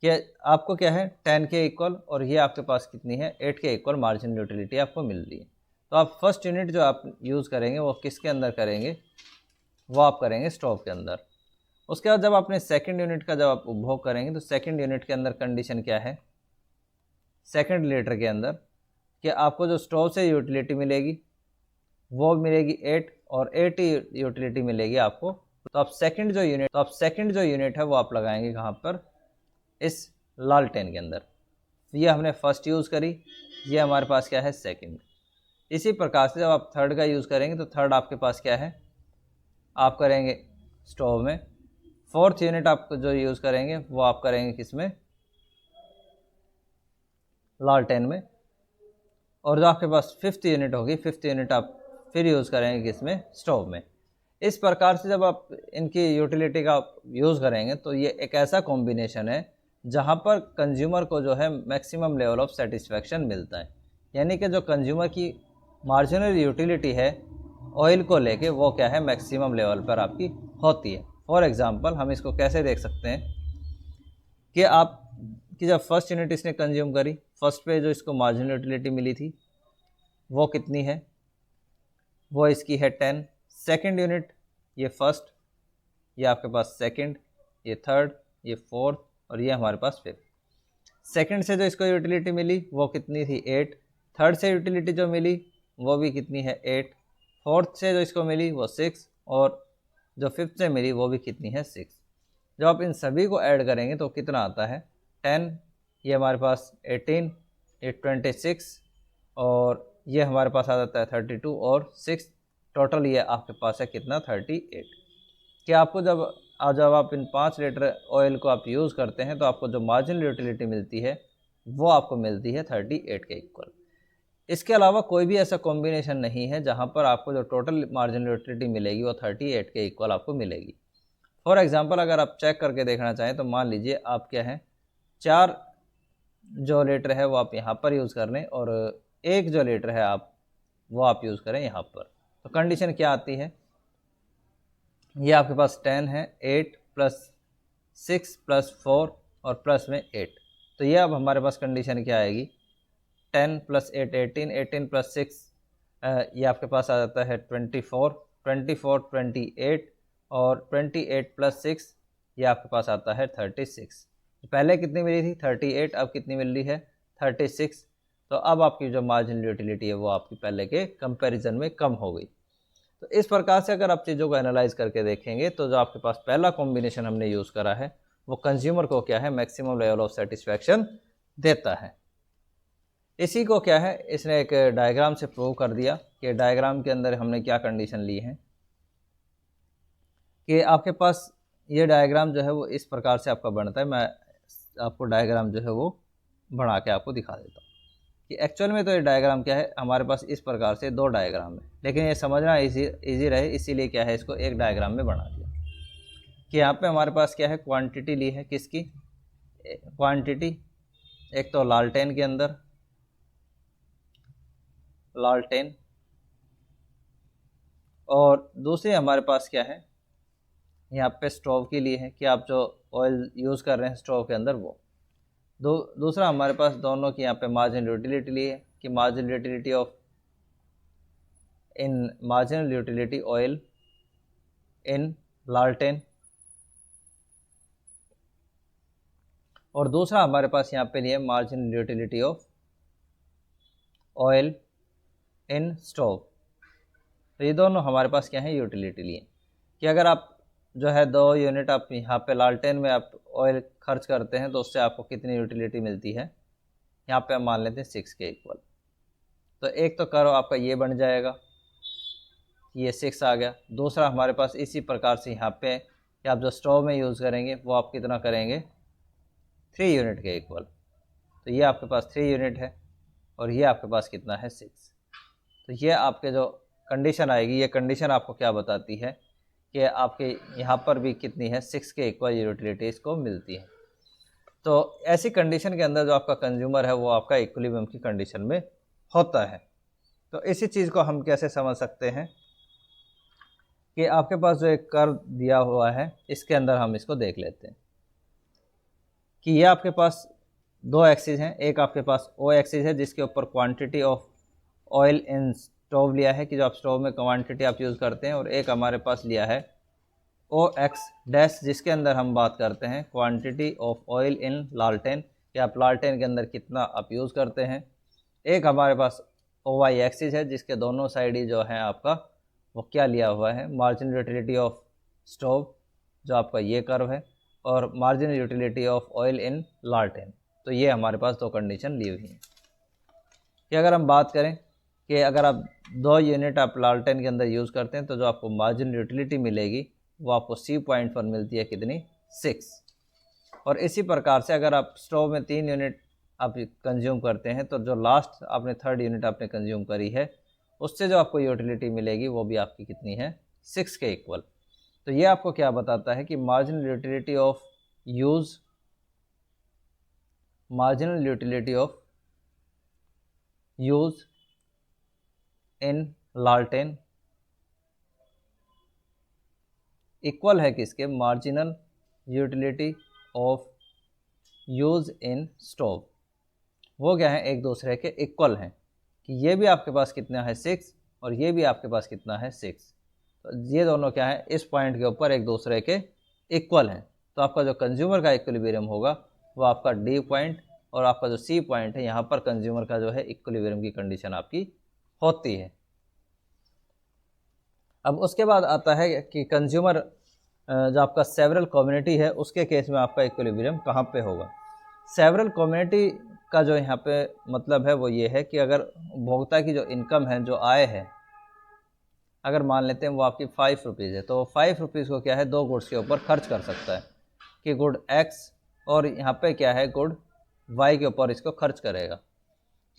कि आपको क्या है 10 के इक्वल और ये आपके पास कितनी है 8 के इक्वल मार्जिनल यूटिलिटी आपको मिल रही है। तो आप फर्स्ट यूनिट जो आप यूज़ करेंगे वो किसके अंदर करेंगे, वो आप करेंगे स्टोव के अंदर। उसके बाद जब आपने सेकंड यूनिट का जब आप उपभोग करेंगे तो सेकंड यूनिट के अंदर कंडीशन क्या है, सेकंड लीटर के अंदर कि आपको जो स्टोव से यूटिलिटी मिलेगी वो मिलेगी 8 और 8 ही यूटिलिटी मिलेगी आपको। तो आप सेकंड जो यूनिट है वो आप लगाएंगे कहाँ पर, इस लालटेन के अंदर। ये हमने फर्स्ट यूज़ करी, ये हमारे पास क्या है सेकंड। इसी प्रकार से जब आप थर्ड का यूज़ करेंगे तो थर्ड आपके पास क्या है आप करेंगे स्टोव में। फोर्थ यूनिट आप जो यूज़ करेंगे वो आप करेंगे किस में, लालटेन में। और जो आपके पास फिफ्थ यूनिट होगी, फिफ्थ यूनिट आप फिर यूज़ करेंगे किस में, स्टोव में। इस प्रकार से जब आप इनकी यूटिलिटी का यूज़ करेंगे तो ये एक ऐसा कॉम्बिनेशन है जहाँ पर कंज्यूमर को जो है मैक्सिमम लेवल ऑफ सेटिस्फेक्शन मिलता है, यानी कि जो कंज्यूमर की मार्जिनल यूटिलिटी है ऑयल को लेके वो क्या है मैक्सिमम लेवल पर आपकी होती है। फॉर एग्ज़ाम्पल हम इसको कैसे देख सकते हैं कि आप कि जब फर्स्ट यूनिट इसने कंज्यूम करी, फर्स्ट पे जो इसको मार्जिनल यूटिलिटी मिली थी वो कितनी है, वो इसकी है 10। सेकंड यूनिट ये फर्स्ट, ये आपके पास सेकंड, ये थर्ड, ये फोर्थ और ये हमारे पास फिफ्थ। सेकंड से जो इसको यूटिलिटी मिली वो कितनी थी 8। थर्ड से यूटिलिटी जो मिली वो भी कितनी है 8। फोर्थ से जो इसको मिली वो 6 और जो फिफ्थ से मिली वो भी कितनी है 6। जब आप इन सभी को ऐड करेंगे तो कितना आता है 10, ये हमारे पास 18, ये 26 और ये हमारे पास आ जाता है 32 और 6, टोटल ये आपके पास है कितना 38। कि आपको जब आप इन 5 लीटर ऑयल को आप यूज़ करते हैं तो आपको जो मार्जिनल यूटिलिटी मिलती है वो आपको मिलती है 38 के इक्वल। इसके अलावा कोई भी ऐसा कॉम्बिनेशन नहीं है जहाँ पर आपको जो टोटल मार्जिनल यूटिलिटी मिलेगी वो 38 के इक्वल आपको मिलेगी। फॉर एग्जांपल अगर आप चेक करके देखना चाहें तो मान लीजिए आप क्या है 4 जो लीटर है वो आप यहाँ पर यूज़ कर लें और 1 जो लीटर है वो आप यूज़ करें यहाँ पर। तो कंडीशन क्या आती है, ये आपके पास 10 है, 8 प्लस 6 प्लस 4 और प्लस में 8। तो ये अब हमारे पास कंडीशन क्या आएगी, 10 प्लस 8 18, 18 प्लस 6 ये आपके पास आ जाता है 24, 24 28 और 28 प्लस 6 ये आपके पास आता है 36। पहले कितनी मिली थी 38, अब कितनी मिल रही है 36। तो अब आपकी जो मार्जिनल यूटिलिटी है वो आपकी पहले के कंपैरिजन में कम हो गई। तो इस प्रकार से अगर आप चीज़ों को एनालाइज करके देखेंगे तो जो आपके पास पहला कॉम्बिनेशन हमने यूज़ करा है वो कंज्यूमर को क्या है मैक्सिमम लेवल ऑफ सेटिस्फैक्शन देता है। इसी को क्या है इसने एक डायग्राम से प्रूव कर दिया कि डायग्राम के अंदर हमने क्या कंडीशन ली है कि आपके पास ये डायग्राम जो है वो इस प्रकार से आपका बनता है। मैं आपको डायग्राम जो है वो बना के आपको दिखा देता हूँ कि एक्चुअल में तो ये डायग्राम क्या है, हमारे पास इस प्रकार से 2 डायग्राम है, लेकिन ये समझना इजी रहे इसीलिए क्या है इसको एक डायग्राम में बना दिया कि यहाँ पे हमारे पास क्या है क्वांटिटी ली है, किसकी क्वांटिटी, एक तो लालटेन के अंदर लालटेन और दूसरी हमारे पास क्या है यहाँ पे स्टोव के लिए है कि आप जो ऑयल यूज़ कर रहे हैं स्टोव के अंदर वो। दूसरा हमारे पास दोनों की यहाँ पे मार्जिनल यूटिलिटी ली है कि marginal utility of marginal utility oil in लालटेन, और दूसरा हमारे पास यहाँ पे लिए marginal utility of oil in stove. तो ये दोनों हमारे पास क्या है यूटिलिटी लिए कि अगर आप जो है 2 यूनिट आप यहाँ पे लालटेन में आप ऑयल खर्च करते हैं तो उससे आपको कितनी यूटिलिटी मिलती है, यहाँ पे हम मान लेते हैं 6 के इक्वल। तो एक तो करो आपका ये बन जाएगा, ये 6 आ गया। दूसरा हमारे पास इसी प्रकार से यहाँ पे कि आप जो स्टोव में यूज़ करेंगे वो आप कितना करेंगे 3 यूनिट के इक्वल। तो ये आपके पास 3 यूनिट है और ये आपके पास कितना है 6। तो ये आपके जो कंडीशन आएगी ये कंडीशन आपको क्या बताती है कि आपके यहाँ पर भी कितनी है 6 के इक्वल यूटिलिटी इसको मिलती है। तो ऐसी कंडीशन के अंदर जो आपका कंज्यूमर है वो आपका इक्विलिब्रियम की कंडीशन में होता है। तो इसी चीज़ को हम कैसे समझ सकते हैं कि आपके पास जो एक कर्व दिया हुआ है इसके अंदर हम इसको देख लेते हैं कि ये आपके पास 2 एक्सिस हैं। एक आपके पास ओ एक्सिस है जिसके ऊपर quantity of oil in stove लिया है कि जो आप स्टोव में क्वांटिटी आप यूज़ करते हैं, और एक हमारे पास लिया है ओ एक्स डैश जिसके अंदर हम बात करते हैं क्वांटिटी ऑफ ऑयल इन लालटेन कि आप लालटेन के अंदर कितना आप यूज़ करते हैं। एक हमारे पास ओ वाई एक्सिस है जिसके दोनों साइड ही जो है आपका वो क्या लिया हुआ है मार्जिनल यूटिलिटी ऑफ स्टोव जो आपका ये कर्व है, और marginal utility of oil in लालटेन। तो ये हमारे पास 2 कंडीशन ली हुई हैं कि अगर हम बात करें कि अगर आप 2 यूनिट आप लालटेन के अंदर यूज़ करते हैं तो जो आपको मार्जिनल यूटिलिटी मिलेगी वो आपको सी पॉइंट पर मिलती है कितनी 6। और इसी प्रकार से अगर आप स्टोव में 3 यूनिट आप कंज्यूम करते हैं तो जो लास्ट आपने 3rd यूनिट आपने कंज्यूम करी है उससे जो आपको यूटिलिटी मिलेगी वो भी आपकी कितनी है 6 के इक्वल। तो ये आपको क्या बताता है कि marginal utility of use in लालटेन इक्वल है किसके marginal utility of use in stove. वो क्या है एक दूसरे के इक्वल हैं कि ये भी आपके पास कितना है 6 और ये भी आपके पास कितना है 6। तो ये दोनों क्या है इस पॉइंट के ऊपर एक दूसरे के इक्वल हैं। तो आपका जो कंज्यूमर का इक्विलिब्रियम होगा वो आपका डी पॉइंट, और आपका जो सी पॉइंट है यहाँ पर कंज्यूमर का जो है इक्विलिब्रियम की कंडीशन आपकी होती है। अब उसके बाद आता है कि कंज्यूमर जो आपका सेवरल कम्युनिटी है उसके केस में आपका इक्विलिब्रियम कहाँ पे होगा। सेवरल कम्युनिटी का जो यहाँ पे मतलब है वो ये है कि अगर उपभोक्ता की जो इनकम है जो आय है अगर मान लेते हैं वो आपकी 5 रुपीज़ है तो 5 रुपीज़ को क्या है 2 गुड्स के ऊपर खर्च कर सकता है कि गुड एक्स, और यहाँ पे क्या है गुड वाई के ऊपर इसको खर्च करेगा।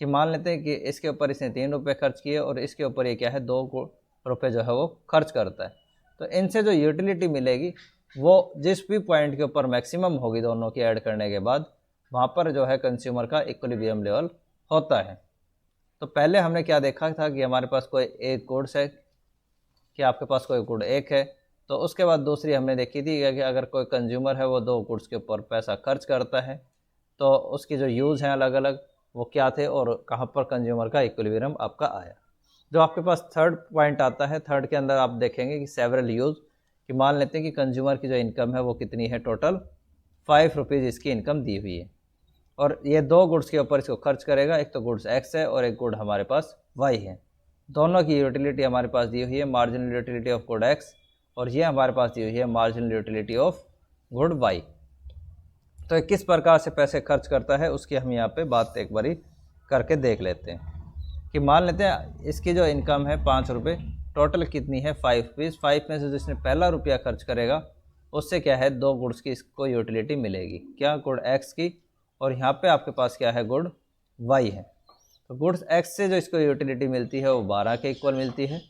कि मान लेते हैं कि इसके ऊपर इसने 3 रुपये खर्च किए और इसके ऊपर ये क्या है 2 रुपये जो है वो खर्च करता है। तो इनसे जो यूटिलिटी मिलेगी वो जिस भी पॉइंट के ऊपर मैक्सिमम होगी दोनों की ऐड करने के बाद, वहाँ पर जो है कंज्यूमर का इक्विलिब्रियम लेवल होता है। तो पहले हमने क्या देखा था कि हमारे पास कोई एक गुड्स है, कि आपके पास कोई गुड एक है, तो उसके बाद दूसरी हमने देखी थी कि अगर कोई कंज्यूमर है वो 2 गुड्स के ऊपर पैसा खर्च करता है तो उसकी जो यूज़ हैं अलग अलग वो क्या थे और कहाँ पर कंज्यूमर का इक्विलिब्रियम आपका आया। जो आपके पास थर्ड पॉइंट आता है, थर्ड के अंदर आप देखेंगे कि सेवरल यूज़, कि मान लेते हैं कि कंज्यूमर की जो इनकम है वो कितनी है, टोटल 5 रुपीज़ इसकी इनकम दी हुई है और ये 2 गुड्स के ऊपर इसको खर्च करेगा। एक तो गुड्स एक्स है और एक गुड हमारे पास वाई है। दोनों की यूटिलिटी हमारे पास दी हुई है, marginal utility of good X, और ये हमारे पास दी हुई है marginal utility of good Y. तो किस प्रकार से पैसे खर्च करता है उसकी हम यहाँ पे बात एक बारी करके देख लेते हैं। कि मान लेते हैं इसकी जो इनकम है 5 रुपये, टोटल कितनी है 5 रुपीज़। 5 में से जिसने पहला रुपया खर्च करेगा उससे क्या है 2 गुड्स की इसको यूटिलिटी मिलेगी, क्या, गुड एक्स की, और यहाँ पे आपके पास क्या है, गुड वाई है। तो गुड्स एक्स से जो इसको यूटिलिटी मिलती है वो 12 के इक्वल मिलती है,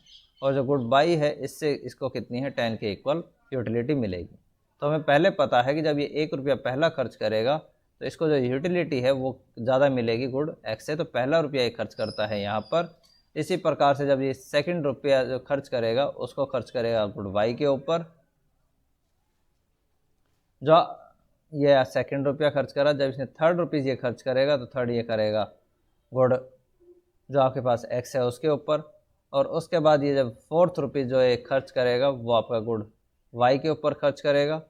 और जो गुड वाई है इससे इसको कितनी है 10 के इक्वल यूटिलिटी मिलेगी। तो हमें पहले पता है कि जब ये 1 रुपया पहला खर्च करेगा तो इसको जो यूटिलिटी है वो ज़्यादा मिलेगी गुड एक्स से, तो पहला रुपया ये खर्च करता है यहाँ पर। इसी प्रकार से जब ये सेकंड रुपया जो खर्च करेगा उसको खर्च करेगा गुड वाई के ऊपर। जो ये सेकंड रुपया खर्च करा, जब इसने थर्ड रुपीज़ ये खर्च करेगा तो थर्ड ये करेगा गुड जो आपके पास एक्स है उसके ऊपर, और उसके बाद ये जब फोर्थ रुपीज़ जो ये खर्च करेगा वो आपका गुड वाई के ऊपर खर्च करेगा।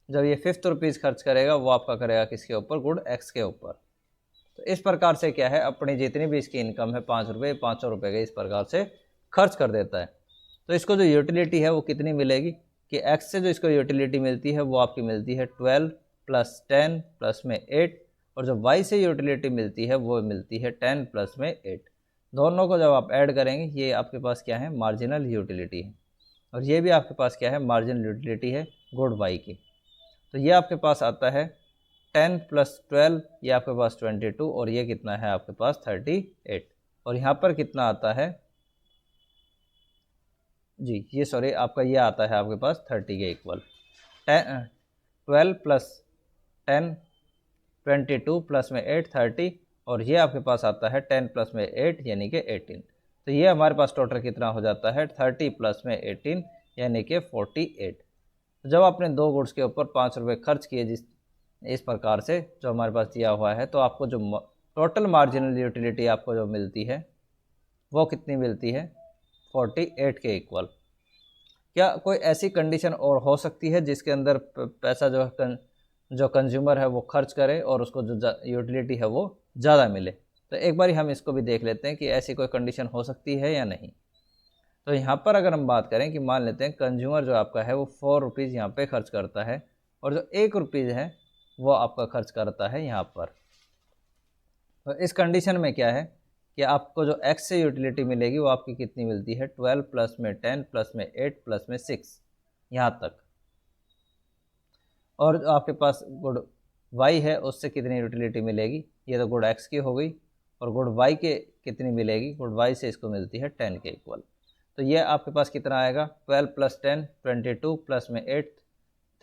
जब ये फिफ्थ रुपीज़ खर्च करेगा वो आपका करेगा किसके ऊपर, गुड एक्स के ऊपर। तो इस प्रकार से क्या है अपनी जितनी भी इसकी इनकम है 5 रुपये, 500 रुपये के इस प्रकार से खर्च कर देता है। तो इसको जो यूटिलिटी है वो कितनी मिलेगी, कि एक्स से जो इसको यूटिलिटी मिलती है वो आपकी मिलती है 12 प्लस 10 प्लस में 8, और जो वाई से यूटिलिटी मिलती है वो मिलती है 10 प्लस में 8। दोनों को जब आप ऐड करेंगे ये आपके पास क्या है, मार्जिनल यूटिलिटी है, और ये भी आपके पास क्या है, मार्जिनल यूटिलिटी है गुड वाई की। तो ये आपके पास आता है 10 प्लस 12, ये आपके पास 22, और ये कितना है आपके पास 38, और यहाँ पर कितना आता है जी, ये सॉरी आपका ये आता है आपके पास 30 के इक्वल। 12 प्लस 10 22 प्लस में 8 30, और ये आपके पास आता है 10 प्लस में 8 यानी कि 18। तो ये हमारे पास टोटल कितना हो जाता है 30 प्लस में 18 यानी कि 48। तो जब आपने 2 गुड्स के ऊपर 5 रुपये खर्च किए जिस इस प्रकार से जो हमारे पास दिया हुआ है, तो आपको जो टोटल मार्जिनल यूटिलिटी आपको जो मिलती है वो कितनी मिलती है, 48 के इक्वल। क्या कोई ऐसी कंडीशन और हो सकती है जिसके अंदर पैसा जो कंज्यूमर है वो खर्च करे और उसको जो यूटिलिटी है वो ज़्यादा मिले? तो एक बारी हम इसको भी देख लेते हैं कि ऐसी कोई कंडीशन हो सकती है या नहीं। तो यहाँ पर अगर हम बात करें कि मान लेते हैं कंज्यूमर जो आपका है वो 4 रुपीज़ यहाँ पर खर्च करता है, और जो 1 रुपीज़ है वो आपका खर्च करता है यहाँ पर। तो इस कंडीशन में क्या है कि आपको जो एक्स से यूटिलिटी मिलेगी वो आपकी कितनी मिलती है, 12 प्लस में 10 प्लस में 8 प्लस में 6 यहाँ तक। और जो आपके पास गुड वाई है उससे कितनी यूटिलिटी मिलेगी, ये तो गुड एक्स की हो गई, और गुड वाई के कितनी मिलेगी, गुड वाई से इसको मिलती है 10 के इक्वल। तो ये आपके पास कितना आएगा, 12 प्लस 10 22 प्लस में 8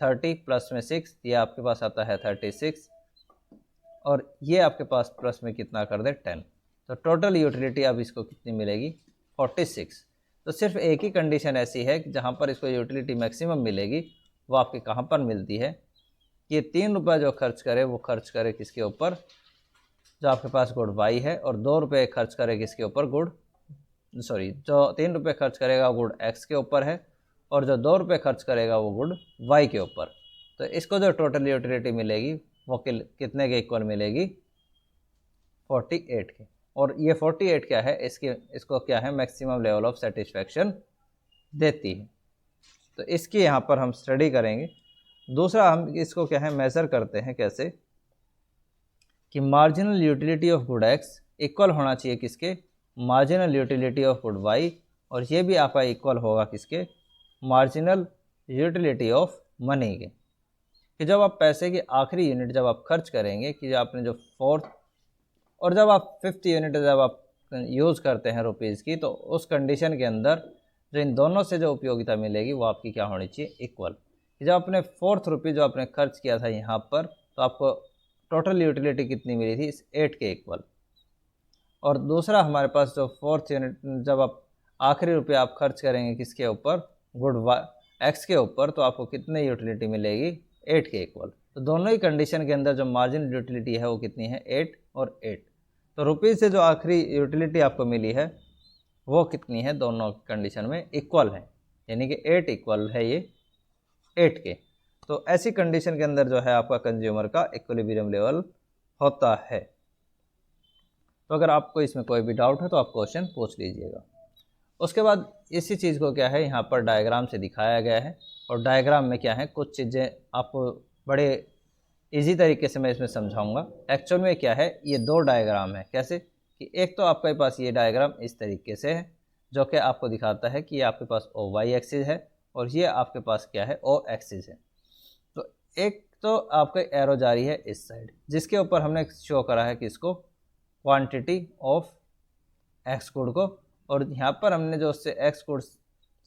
30 प्लस में 6, ये आपके पास आता है 36, और ये आपके पास प्लस में कितना कर दे 10। तो टोटल यूटिलिटी अब इसको कितनी मिलेगी, 46। तो सिर्फ एक ही कंडीशन ऐसी है कि जहाँ पर इसको यूटिलिटी मैक्सिमम मिलेगी वो आपके कहाँ पर मिलती है, कि 3 रुपये जो खर्च करे वो खर्च करे किसके ऊपर, जो आपके पास गुड वाई है, और 2 रुपये खर्च करे किसके ऊपर, जो 3 रुपये खर्च करेगा वो गुड एक्स के ऊपर है, और जो 2 रुपये खर्च करेगा वो गुड वाई के ऊपर। तो इसको जो टोटल यूटिलिटी मिलेगी वो कितने के इक्वल मिलेगी, 48 के। और ये 48 क्या है, इसको क्या है, मैक्सिमम लेवल ऑफ सेटिस्फैक्शन देती है। तो इसकी यहाँ पर हम स्टडी करेंगे। दूसरा हम इसको क्या है मेज़र करते हैं कैसे, कि marginal utility of good X equal होना चाहिए किसके, marginal utility of good Y, और ये भी आपका इक्वल होगा किसके, मार्जिनल यूटिलिटी ऑफ मनी के। कि जब आप पैसे की आखिरी यूनिट जब आप खर्च करेंगे, कि आपने जो फोर्थ और जब आप 50 यूनिट जब आप यूज़ करते हैं रुपीज़ की, तो उस कंडीशन के अंदर जो इन दोनों से जो उपयोगिता मिलेगी वो आपकी क्या होनी चाहिए, इक्वल। जब आपने 4th रुपये जो आपने खर्च किया था यहाँ पर, तो आपको टोटल यूटिलिटी कितनी मिली थी, इस 8 के इक्वल। और दूसरा हमारे पास जो 4th यूनिट जब आप आखिरी रुपये आप खर्च करेंगे किसके ऊपर, गुड एक्स के ऊपर, तो आपको कितनी यूटिलिटी मिलेगी, 8 के इक्वल। तो दोनों ही कंडीशन के अंदर जो मार्जिनल यूटिलिटी है वो कितनी है, 8 और 8। तो रुपीज़ से जो आखिरी यूटिलिटी आपको मिली है वो कितनी है, दोनों कंडीशन में इक्वल है, यानी कि 8 इक्वल है ये 8 के। तो ऐसी कंडीशन के अंदर जो है आपका कंज्यूमर का इक्विलिब्रियम लेवल होता है। तो अगर आपको इसमें कोई भी डाउट है तो आप क्वेश्चन पूछ लीजिएगा। उसके बाद इसी चीज़ को क्या है यहाँ पर डायग्राम से दिखाया गया है, और डायग्राम में क्या है कुछ चीज़ें आपको बड़े इजी तरीके से मैं इसमें समझाऊंगा। एक्चुअल में क्या है, ये दो डायग्राम है। कैसे कि एक तो आपके पास ये डायग्राम इस तरीके से है, जो कि आपको दिखाता है कि ये आपके पास ओ वाई एक्सिस है और ये आपके पास क्या है, ओ एक्सिस है। तो एक तो आपका एरो जारी है इस साइड, जिसके ऊपर हमने शो करा है कि इसको क्वांटिटी ऑफ एक्स गुड को, और यहाँ पर हमने जो उससे एक्स गुड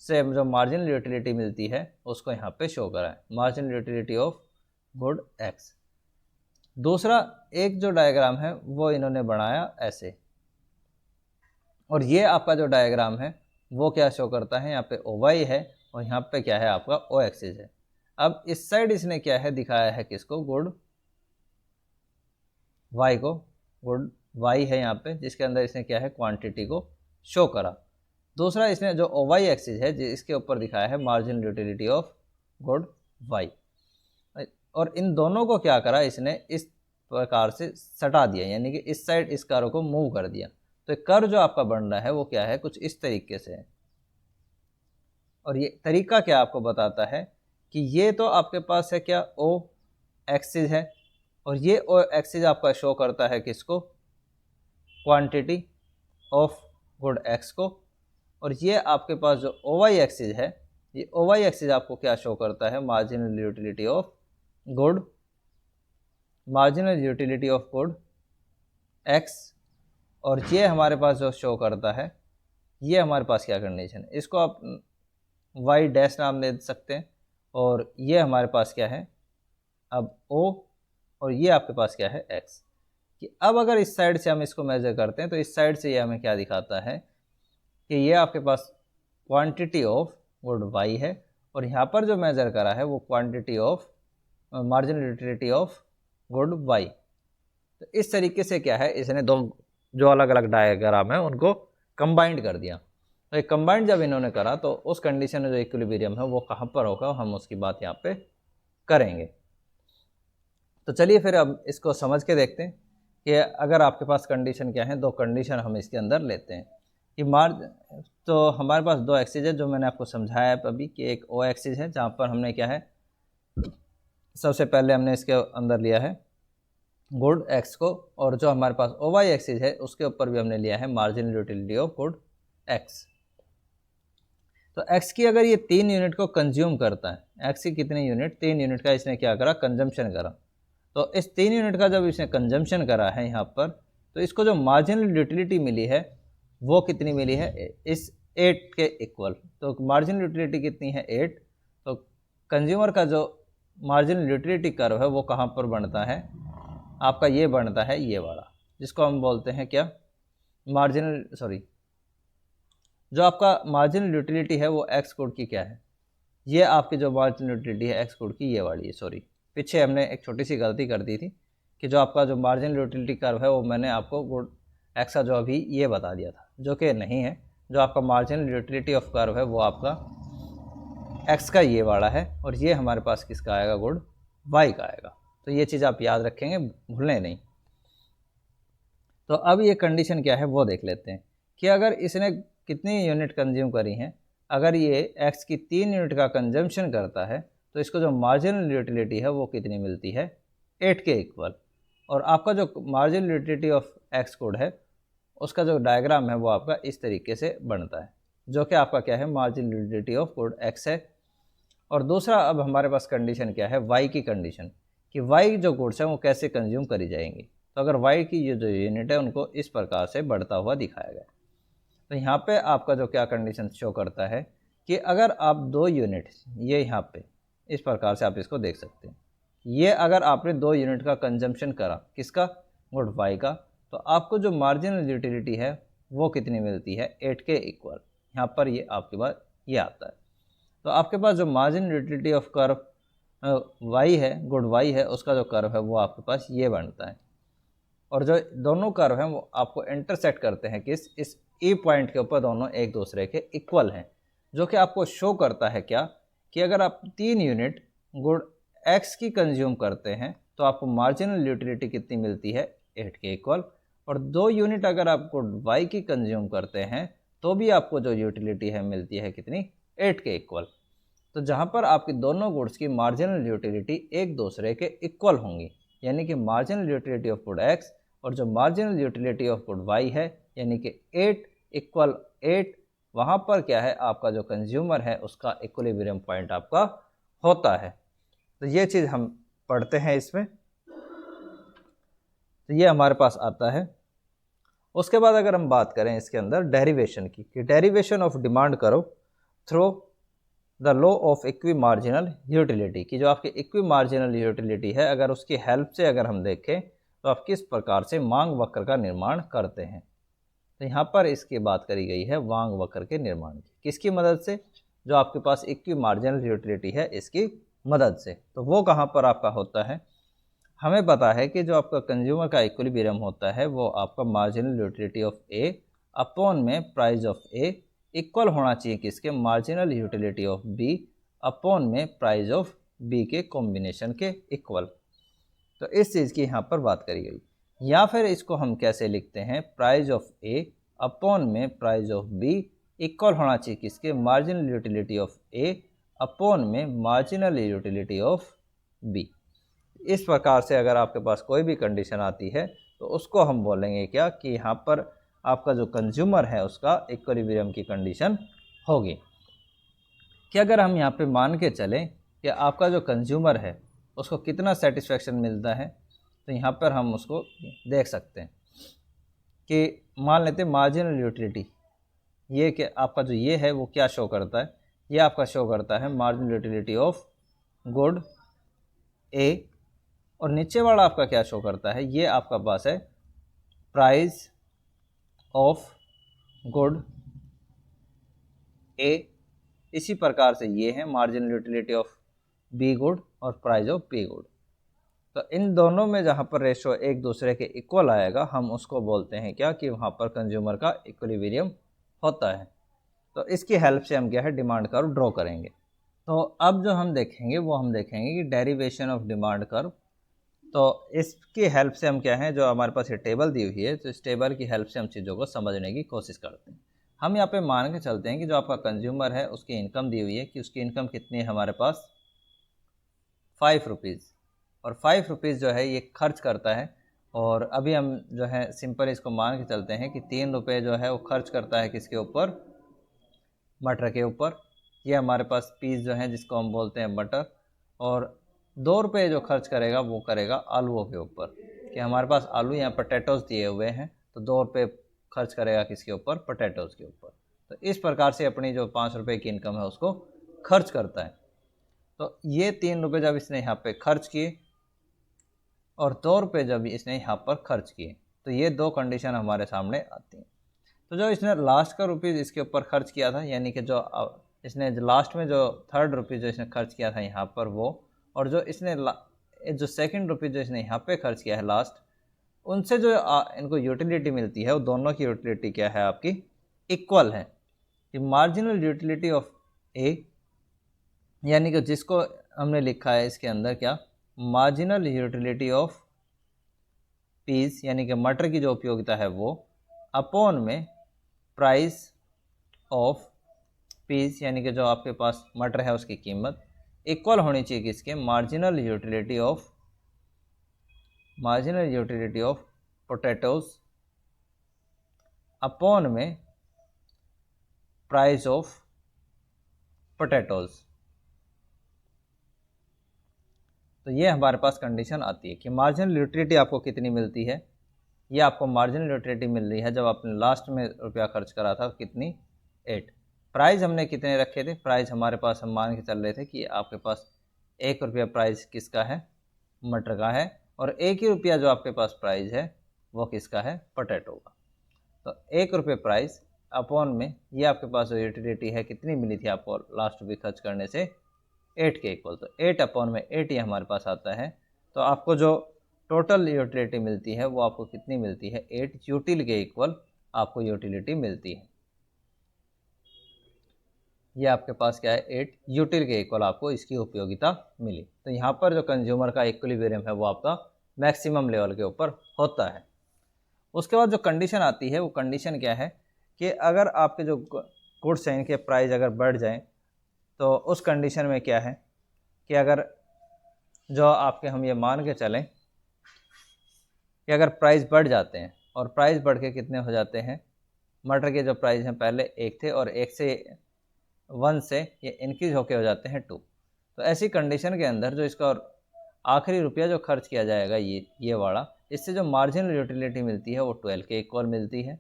से जो मार्जिनल यूटिलिटी मिलती है उसको यहाँ पे शो करा है, marginal utility of good x. दूसरा एक जो डायग्राम है वो इन्होंने बनाया ऐसे, और ये आपका जो डायग्राम है वो क्या शो करता है, यहाँ पे ओ वाई है और यहाँ पे क्या है आपका ओ एक्सिस है। अब इस साइड इसने क्या है दिखाया है किसको, गुड वाई को, गुड वाई है यहाँ पे, जिसके अंदर इसने क्या है क्वांटिटी को शो करा। दूसरा इसने जो ओ वाई एक्सिस है इसके ऊपर दिखाया है marginal utility of good Y, और इन दोनों को क्या करा इसने इस प्रकार से सटा दिया, यानी कि इस साइड इस कर्व को मूव कर दिया। तो कर्व जो आपका बन रहा है वो क्या है, कुछ इस तरीके से है। और ये तरीका क्या आपको बताता है कि ये तो आपके पास है क्या, ओ एक्सिस है, और ये ओ एक्सिस आपका शो करता है किसको, क्वांटिटी ऑफ गुड एक्स को, और ये आपके पास जो ओ वाई एक्सिस है, ये ओ वाई एक्सिस आपको क्या शो करता है, marginal utility of good, marginal utility of good X. और ये हमारे पास जो शो करता है, ये हमारे पास क्या कंडीशन है, इसको आप वाई डैश नाम दे सकते हैं, और ये हमारे पास क्या है अब ओ, और ये आपके पास क्या है एक्स। कि अब अगर इस साइड से हम इसको मेजर करते हैं तो इस साइड से ये हमें क्या दिखाता है कि ये आपके पास क्वांटिटी ऑफ गुड वाई है, और यहाँ पर जो मेजर करा है वो quantity of marginal utility of good Y. तो इस तरीके से क्या है, इसने दो जो अलग अलग डायग्राम है उनको कंबाइंड कर दिया। तो ये कंबाइंड जब इन्होंने करा तो उस कंडीशन में जो इक्विलिब्रियम है वो कहाँ पर होगा, हम उसकी बात यहाँ पे करेंगे। तो चलिए फिर अब इसको समझ के देखते हैं कि अगर आपके पास कंडीशन क्या है, दो कंडीशन हम इसके अंदर लेते हैं कि तो हमारे पास दो एक्सिस है जो मैंने आपको समझाया है अभी, कि एक ओ एक्सिस है जहाँ पर हमने क्या है, सबसे पहले हमने इसके अंदर लिया है गुड एक्स को, और जो हमारे पास ओ वाई एक्सिस है उसके ऊपर भी हमने लिया है marginal utility of good x. तो एक्स की अगर ये 3 यूनिट को कंज्यूम करता है, एक्स की कितनी यूनिट, 3 यूनिट का इसने क्या करा, कंजम्पशन करा। तो इस 3 यूनिट का जब इसने कंजम्पशन करा है यहाँ पर, तो इसको जो मार्जिनल यूटिलिटी मिली है वो कितनी मिली है, इस 8 के इक्वल। तो मार्जिनल यूटिलिटी कितनी है, 8। तो कंज्यूमर का जो मार्जिनल यूटिलिटी कर्व है वो कहाँ पर बनता है, आपका ये बनता है ये वाला, जिसको हम बोलते हैं क्या, जो आपका मार्जिनल यूटिलिटी है वो एक्स गुड की क्या है, ये आपकी जो मार्जिनल यूटिलिटी है एक्स गुड की ये वाली है। सॉरी, पीछे हमने एक छोटी सी गलती कर दी थी कि जो आपका जो मार्जिनल यूटिलिटी कर्व है वो मैंने आपको गुड एक्स का जो अभी ये बता दिया था, जो कि नहीं है। जो आपका मार्जिनल यूटिलिटी ऑफ कर्व है वो आपका एक्स का ये वाला है, और ये हमारे पास किसका आएगा, गुड वाई का आएगा। तो ये चीज़ आप याद रखेंगे, भूलें नहीं। तो अब ये कंडीशन क्या है वो देख लेते हैं कि अगर इसने कितनी यूनिट कंज्यूम करी हैं। अगर ये एक्स की 3 यूनिट का कंजम्पशन करता है तो इसको जो मार्जिनल यूटिलिटी है वो कितनी मिलती है, 8 के इक्वल। और आपका जो marginal utility of x good है उसका जो डायग्राम है वो आपका इस तरीके से बनता है, जो कि आपका क्या है, marginal utility of good x है। और दूसरा अब हमारे पास कंडीशन क्या है, वाई की कंडीशन, कि वाई जो गुड्स हैं वो कैसे कंज्यूम करी जाएंगी। तो अगर y की ये जो यूनिट है उनको इस प्रकार से बढ़ता हुआ दिखाया गया। तो यहाँ पे आपका जो क्या कंडीशन शो करता है कि अगर आप 2 यूनिट, ये यहाँ पे इस प्रकार से आप इसको देख सकते हैं, ये अगर आपने 2 यूनिट का कंजम्पशन करा, किसका, गुड y का, तो आपको जो मार्जिनल यूटिलिटी है वो कितनी मिलती है, 8 के इक्वल। यहाँ पर ये आपके पास ये आता है। तो आपके पास जो marginal utility of curve y है, गुड y है, उसका जो कर्व है वो आपके पास ये बनता है। और जो दोनों कर्व हैं वो आपको इंटरसेक्ट करते हैं किस, इस ई पॉइंट के ऊपर, दोनों एक दूसरे के इक्वल हैं, जो कि आपको शो करता है क्या, कि अगर आप 3 यूनिट गुड x की कंज्यूम करते हैं तो आपको मार्जिनल यूटिलिटी कितनी मिलती है, 8 के इक्वल। और 2 यूनिट अगर आप गुड y की कंज्यूम करते हैं तो भी आपको जो यूटिलिटी है मिलती है कितनी, 8 के इक्वल। तो जहाँ पर आपकी दोनों गुड्स की मार्जिनल यूटिलिटी एक दूसरे के इक्वल होंगी, यानी कि marginal utility of good x और जो marginal utility of good y है, यानी कि 8 इक्वल 8, वहाँ पर क्या है, आपका जो कंज्यूमर है उसका इक्विलिब्रियम पॉइंट आपका होता है। तो ये चीज़ हम पढ़ते हैं इसमें, तो ये हमारे पास आता है। उसके बाद अगर हम बात करें इसके अंदर डेरिवेशन की, कि डेरिवेशन ऑफ डिमांड करो through the law of equi marginal utility, की जो आपकी इक्वी मार्जिनल यूटिलिटी है, अगर उसकी हेल्प से अगर हम देखें तो आप किस प्रकार से मांग वक्र का निर्माण करते हैं। तो यहाँ पर इसकी बात करी गई है मांग वक्र के निर्माण की, किसकी मदद से, जो आपके पास इक्वी मार्जिनल यूटिलिटी है इसकी मदद से। तो वो कहाँ पर आपका होता है, हमें पता है कि जो आपका कंज्यूमर का इक्विलिब्रियम होता है वो आपका marginal utility of A upon में प्राइस ऑफ ए इक्वल होना चाहिए किसके, marginal utility of B upon में प्राइस ऑफ बी के कॉम्बिनेशन के इक्वल। तो इस चीज़ की यहाँ पर बात करी गई। या फिर इसको हम कैसे लिखते हैं, प्राइस ऑफ ए अपॉन में प्राइस ऑफ बी इक्वल होना चाहिए किसके, marginal utility of A upon में मार्जिनल यूटिलिटी ऑफ बी। इस प्रकार से अगर आपके पास कोई भी कंडीशन आती है तो उसको हम बोलेंगे क्या, कि यहाँ पर आपका जो कंज्यूमर है उसका इक्विलिब्रियम की कंडीशन होगी। कि अगर हम यहाँ पे मान के चलें कि आपका जो कंज्यूमर है उसको कितना सेटिस्फेक्शन मिलता है, तो यहाँ पर हम उसको देख सकते हैं कि मान लेते हैं मार्जिनल यूटिलिटी, ये कि आपका जो ये है वो क्या शो करता है, ये आपका शो करता है मार्जिनल यूटिलिटी ऑफ गुड ए, और नीचे वाला आपका क्या शो करता है, ये आपका पास है प्राइस ऑफ गुड ए। इसी प्रकार से ये है marginal utility of be good और प्राइस ऑफ बी गुड। तो इन दोनों में जहाँ पर रेशो एक दूसरे के इक्वल आएगा हम उसको बोलते हैं क्या, कि वहाँ पर कंज्यूमर का इक्विलिब्रियम होता है। तो इसकी हेल्प से हम क्या है, डिमांड कर्व ड्रॉ करेंगे। तो अब जो हम देखेंगे वो हम देखेंगे कि डेरिवेशन ऑफ डिमांड कर्व। तो इसकी हेल्प से हम क्या है, जो हमारे पास ये टेबल दी हुई है, तो इस टेबल की हेल्प से हम चीज़ों को समझने की कोशिश करते हैं। हम यहाँ पे मान के चलते हैं कि जो आपका कंज्यूमर है उसकी इनकम दी हुई है, कि उसकी इनकम कितनी है हमारे पास, 5 रुपीज़, और 5 रुपीज़ जो है ये खर्च करता है। और अभी हम जो है सिंपल इसको मान के चलते हैं कि 3 रुपये जो है वो खर्च करता है किसके ऊपर, मटर के ऊपर। ये हमारे पास पीस जो है जिसको हम बोलते हैं मटर। और 2 रुपये जो खर्च करेगा वो करेगा आलूओं के ऊपर, कि हमारे पास आलू यहाँ पोटैटोज़ दिए हुए हैं, तो 2 रुपये खर्च करेगा किसके ऊपर, पोटैटोज़ के ऊपर। तो इस प्रकार से अपनी जो 5 रुपये की इनकम है उसको खर्च करता है। तो ये 3 रुपये जब इसने यहाँ पे खर्च किए और 2 रुपये जब इसने यहाँ पर खर्च किए, तो ये 2 कंडीशन हमारे सामने आती हैं। तो जो इसने लास्ट का रुपीज़ इसके ऊपर खर्च किया था, यानी कि जो इसने लास्ट में जो 3rd रुपीज़ जो इसने खर्च किया था यहाँ पर वो, और जो इसने जो 2nd रुपीज़ जो इसने यहाँ पे खर्च किया है लास्ट, उनसे जो इनको यूटिलिटी मिलती है वो दोनों की यूटिलिटी क्या है, आपकी इक्वल है। कि मार्जिनल यूटिलिटी ऑफ ए, यानी कि जिसको हमने लिखा है इसके अंदर क्या, मार्जिनल यूटिलिटी ऑफ पीस, यानी कि मटर की जो उपयोगिता है वो, अपॉन में प्राइस ऑफ पीस, यानी कि जो आपके पास मटर है उसकी कीमत, इक्वल होनी चाहिए किसके, marginal utility of potatoes upon में प्राइस ऑफ पोटैटोज़। तो तो ये हमारे पास कंडीशन आती है कि मार्जिनल यूटिलिटी आपको कितनी मिलती है। ये आपको मार्जिनल यूटिलिटी मिल रही है जब आपने लास्ट में रुपया खर्च करा था, कितनी 8। प्राइस हमने कितने रखे थे, प्राइस हमारे पास हम मान के चल रहे थे कि आपके पास 1 रुपया प्राइस किसका है, मटर का है, और 1 ही रुपया जो आपके पास प्राइस है वो किसका है, पोटैटो का। तो 1 रुपये प्राइस अपॉन में ये आपके पास जो यूटिलिटी है कितनी मिली थी आपको लास्ट रुपये खर्च करने से, 8 के इक्वल। तो 8 अपॉन में 8 ये हमारे पास आता है। तो आपको जो टोटल यूटिलिटी मिलती है वो आपको कितनी मिलती है, 8 यूटिल के इक्वल आपको यूटिलिटी मिलती है। ये आपके पास क्या है, 8 यूटिल के इक्वल आपको इसकी उपयोगिता मिली। तो यहाँ पर जो कंज्यूमर का इक्विलिब्रियम है वो आपका मैक्सिमम लेवल के ऊपर होता है। उसके बाद जो कंडीशन आती है वो कंडीशन क्या है कि अगर आपके जो गुड्स हैं इनके प्राइस अगर बढ़ जाएं, तो उस कंडीशन में क्या है कि अगर जो आपके हम ये मान के चलें कि अगर प्राइस बढ़ जाते हैं और प्राइस बढ़ के कितने हो जाते हैं, मटर के जो प्राइस हैं पहले 1 थे और 1 से ये इंक्रीज होके हो जाते हैं 2। तो ऐसी कंडीशन के अंदर जो इसका आखिरी रुपया जो खर्च किया जाएगा ये वाला, इससे जो मार्जिनल यूटिलिटी मिलती है वो 12 के इक्वल मिलती है।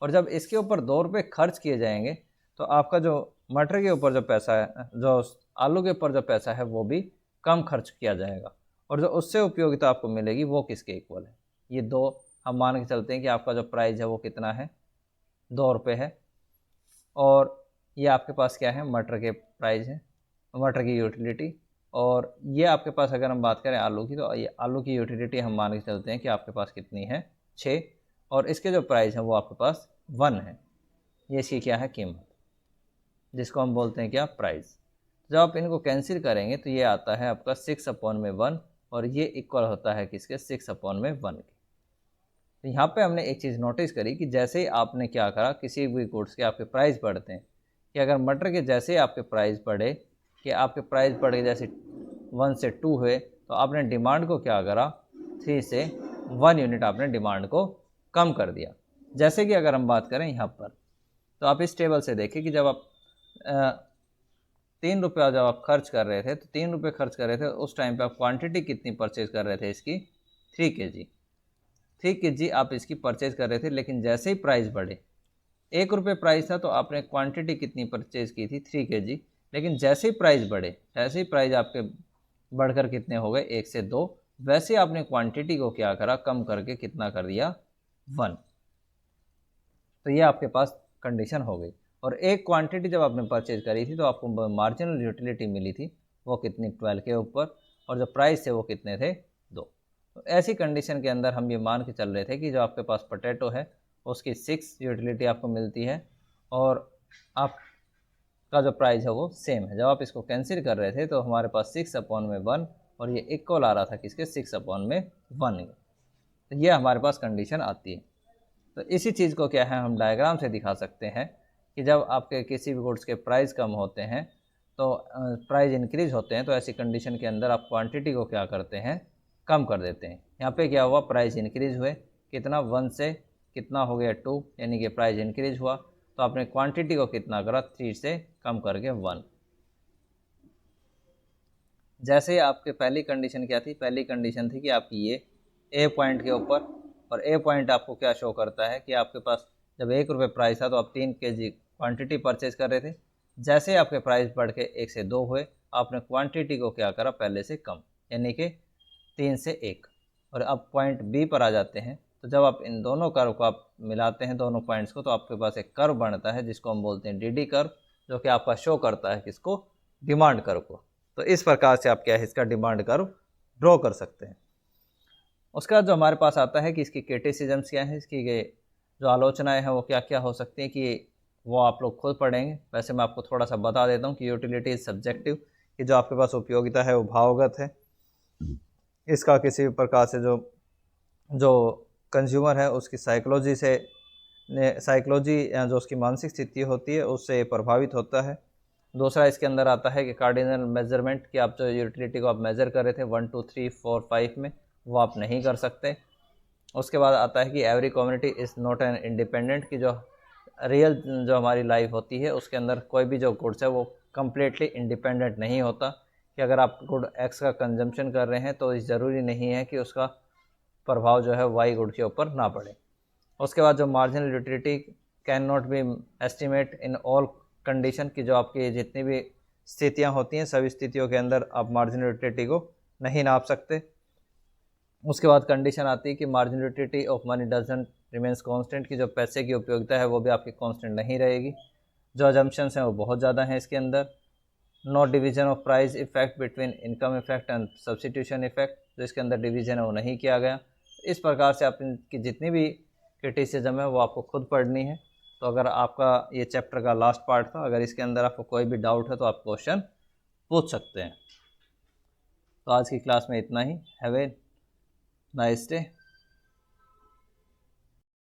और जब इसके ऊपर 2 रुपये खर्च किए जाएंगे तो आपका जो मटर के ऊपर जो पैसा है, जो आलू के ऊपर जो पैसा है वो भी कम खर्च किया जाएगा, और जो उससे उपयोगिता आपको मिलेगी वो किसके इक्वल है, ये 2 हम मान के चलते हैं कि आपका जो प्राइस है वो कितना है, 2 रुपये है, और ये आपके पास क्या है, मटर के प्राइस है, मटर की यूटिलिटी। और ये आपके पास अगर हम बात करें आलू की, तो ये आलू की यूटिलिटी हम मान के चलते हैं कि आपके पास कितनी है, 6, और इसके जो प्राइस है वो आपके पास 1 है। ये इसकी क्या है, कीमत, जिसको हम बोलते हैं क्या, प्राइस। जब आप इनको कैंसिल करेंगे तो ये आता है आपका 6 अपॉन में 1, और ये इक्वल होता है किसके, 6 अपॉन में 1 के। तो यहाँ पे हमने एक चीज़ नोटिस करी कि जैसे ही आपने क्या करा, किसी भी गुड्स के आपके प्राइस बढ़ते हैं, कि अगर मटर के जैसे ही आपके प्राइस बढ़े, कि आपके प्राइस बढ़े जैसे 1 से 2 हुए, तो आपने डिमांड को क्या करा, 3 से 1 यूनिट आपने डिमांड को कम कर दिया। जैसे कि अगर हम बात करें यहाँ पर, तो आप इस टेबल से देखें कि जब आप 3 रुपया जब आप खर्च कर रहे थे, तो 3 रुपये खर्च कर रहे थे, उस टाइम पे आप क्वांटिटी कितनी परचेज कर रहे थे इसकी, 3 kg। 3 kg आप इसकी परचेज कर रहे थे, लेकिन जैसे ही प्राइस बढ़े, 1 रुपये प्राइस था तो आपने क्वांटिटी कितनी परचेज की थी, 3 kg, लेकिन जैसे ही प्राइस बढ़े, जैसे ही प्राइस आपके बढ़कर कितने हो गए, 1 से 2, वैसे आपने क्वांटिटी को क्या करा, कम करके कितना कर दिया, 1। तो ये आपके पास कंडीशन हो गई। और एक क्वांटिटी जब आपने परचेज करी थी तो आपको मार्जिनल यूटिलिटी मिली थी वो कितनी, 12 के ऊपर, और जो प्राइस थे वो कितने थे, 2। तो ऐसी कंडीशन के अंदर हम ये मान के चल रहे थे कि जो आपके पास पोटैटो है उसकी 6 यूटिलिटी आपको मिलती है, और आपका जो प्राइस है वो सेम है। जब आप इसको कैंसिल कर रहे थे तो हमारे पास 6 अपॉन में 1, और ये इक्वल आ रहा था किसके, 6 अपॉन में 1। तो ये हमारे पास कंडीशन आती है। तो इसी चीज़ को क्या है, हम डायग्राम से दिखा सकते हैं कि जब आपके किसी भी गुड्स के प्राइस कम होते हैं, तो प्राइस इंक्रीज होते हैं, तो ऐसी कंडीशन के अंदर आप क्वांटिटी को क्या करते हैं, कम कर देते हैं। यहाँ पे क्या हुआ, प्राइस इंक्रीज हुए, कितना, 1 से कितना हो गया, 2, यानी कि प्राइस इंक्रीज हुआ, तो आपने क्वांटिटी को कितना करा, 3 से कम करके 1। जैसे आपके पहली कंडीशन क्या थी, पहली कंडीशन थी कि आपकी ये ए पॉइंट के ऊपर, और ए पॉइंट आपको क्या शो करता है कि आपके पास जब 1 रुपये प्राइस था तो आप 3 kg क्वांटिटी परचेज कर रहे थे। जैसे आपके प्राइस बढ़ के 1 से 2 हुए, आपने क्वांटिटी को क्या करा, पहले से कम, यानी कि 3 से 1। और अब पॉइंट बी पर आ जाते हैं, तो जब आप इन दोनों कर्व को आप मिलाते हैं, दोनों पॉइंट्स को, तो आपके पास एक कर्व बनता है जिसको हम बोलते हैं डीडी कर्व, जो कि आपका शो करता है किसको, डिमांड कर्व को। तो इस प्रकार से आप क्या है, इसका डिमांड कर्व ड्रॉ कर सकते हैं। उसके बाद जो हमारे पास आता है कि इसकी क्रिटिसिज्म्स क्या है, इसकी जो आलोचनाएं हैं वो क्या क्या हो सकती हैं, कि वो आप लोग खुद पढ़ेंगे। वैसे मैं आपको थोड़ा सा बता देता हूँ कि यूटिलिटी इज सब्जेक्टिव, कि जो आपके पास उपयोगिता है वो भावगत है। इसका किसी भी प्रकार से जो कंज्यूमर है उसकी साइकोलॉजी या जो उसकी मानसिक स्थिति होती है उससे प्रभावित होता है। दूसरा इसके अंदर आता है कि कार्डिनल मेजरमेंट, कि आप जो यूटिलिटी को आप मेज़र कर रहे थे 1 2 3 4 5 में, वो आप नहीं कर सकते। उसके बाद आता है कि every community is not an independent, की जो रियल जो हमारी लाइफ होती है उसके अंदर कोई भी जो गुड्स है वो कम्प्लीटली इंडिपेंडेंट नहीं होता, कि अगर आप गुड एक्स का कंजम्पशन कर रहे हैं तो ज़रूरी नहीं है कि उसका प्रभाव जो है वाई गुड के ऊपर ना पड़े। उसके बाद जो marginal utility can not be estimate in all condition, की जो आपकी जितनी भी स्थितियां होती हैं सभी स्थितियों के अंदर आप मार्जिनल यूटिलिटी को नहीं नाप सकते। उसके बाद कंडीशन आती है कि marginal utility of money doesn't remains constant, की जो पैसे की उपयोगिता है वो भी आपकी कांस्टेंट नहीं रहेगी। जो अजम्पशंस हैं वो बहुत ज़्यादा हैं इसके अंदर। No division of price effect between income effect and substitution effect, जो इसके अंदर डिवीजन है वो नहीं किया गया। इस प्रकार से आप इनकी जितनी भी क्रिटिसिज्म है वो आपको खुद पढ़नी है। तो अगर आपका ये चैप्टर का लास्ट पार्ट था, अगर इसके अंदर आपको कोई भी डाउट है तो आप क्वेश्चन पूछ सकते हैं। तो आज की क्लास में इतना ही। Have a nice day.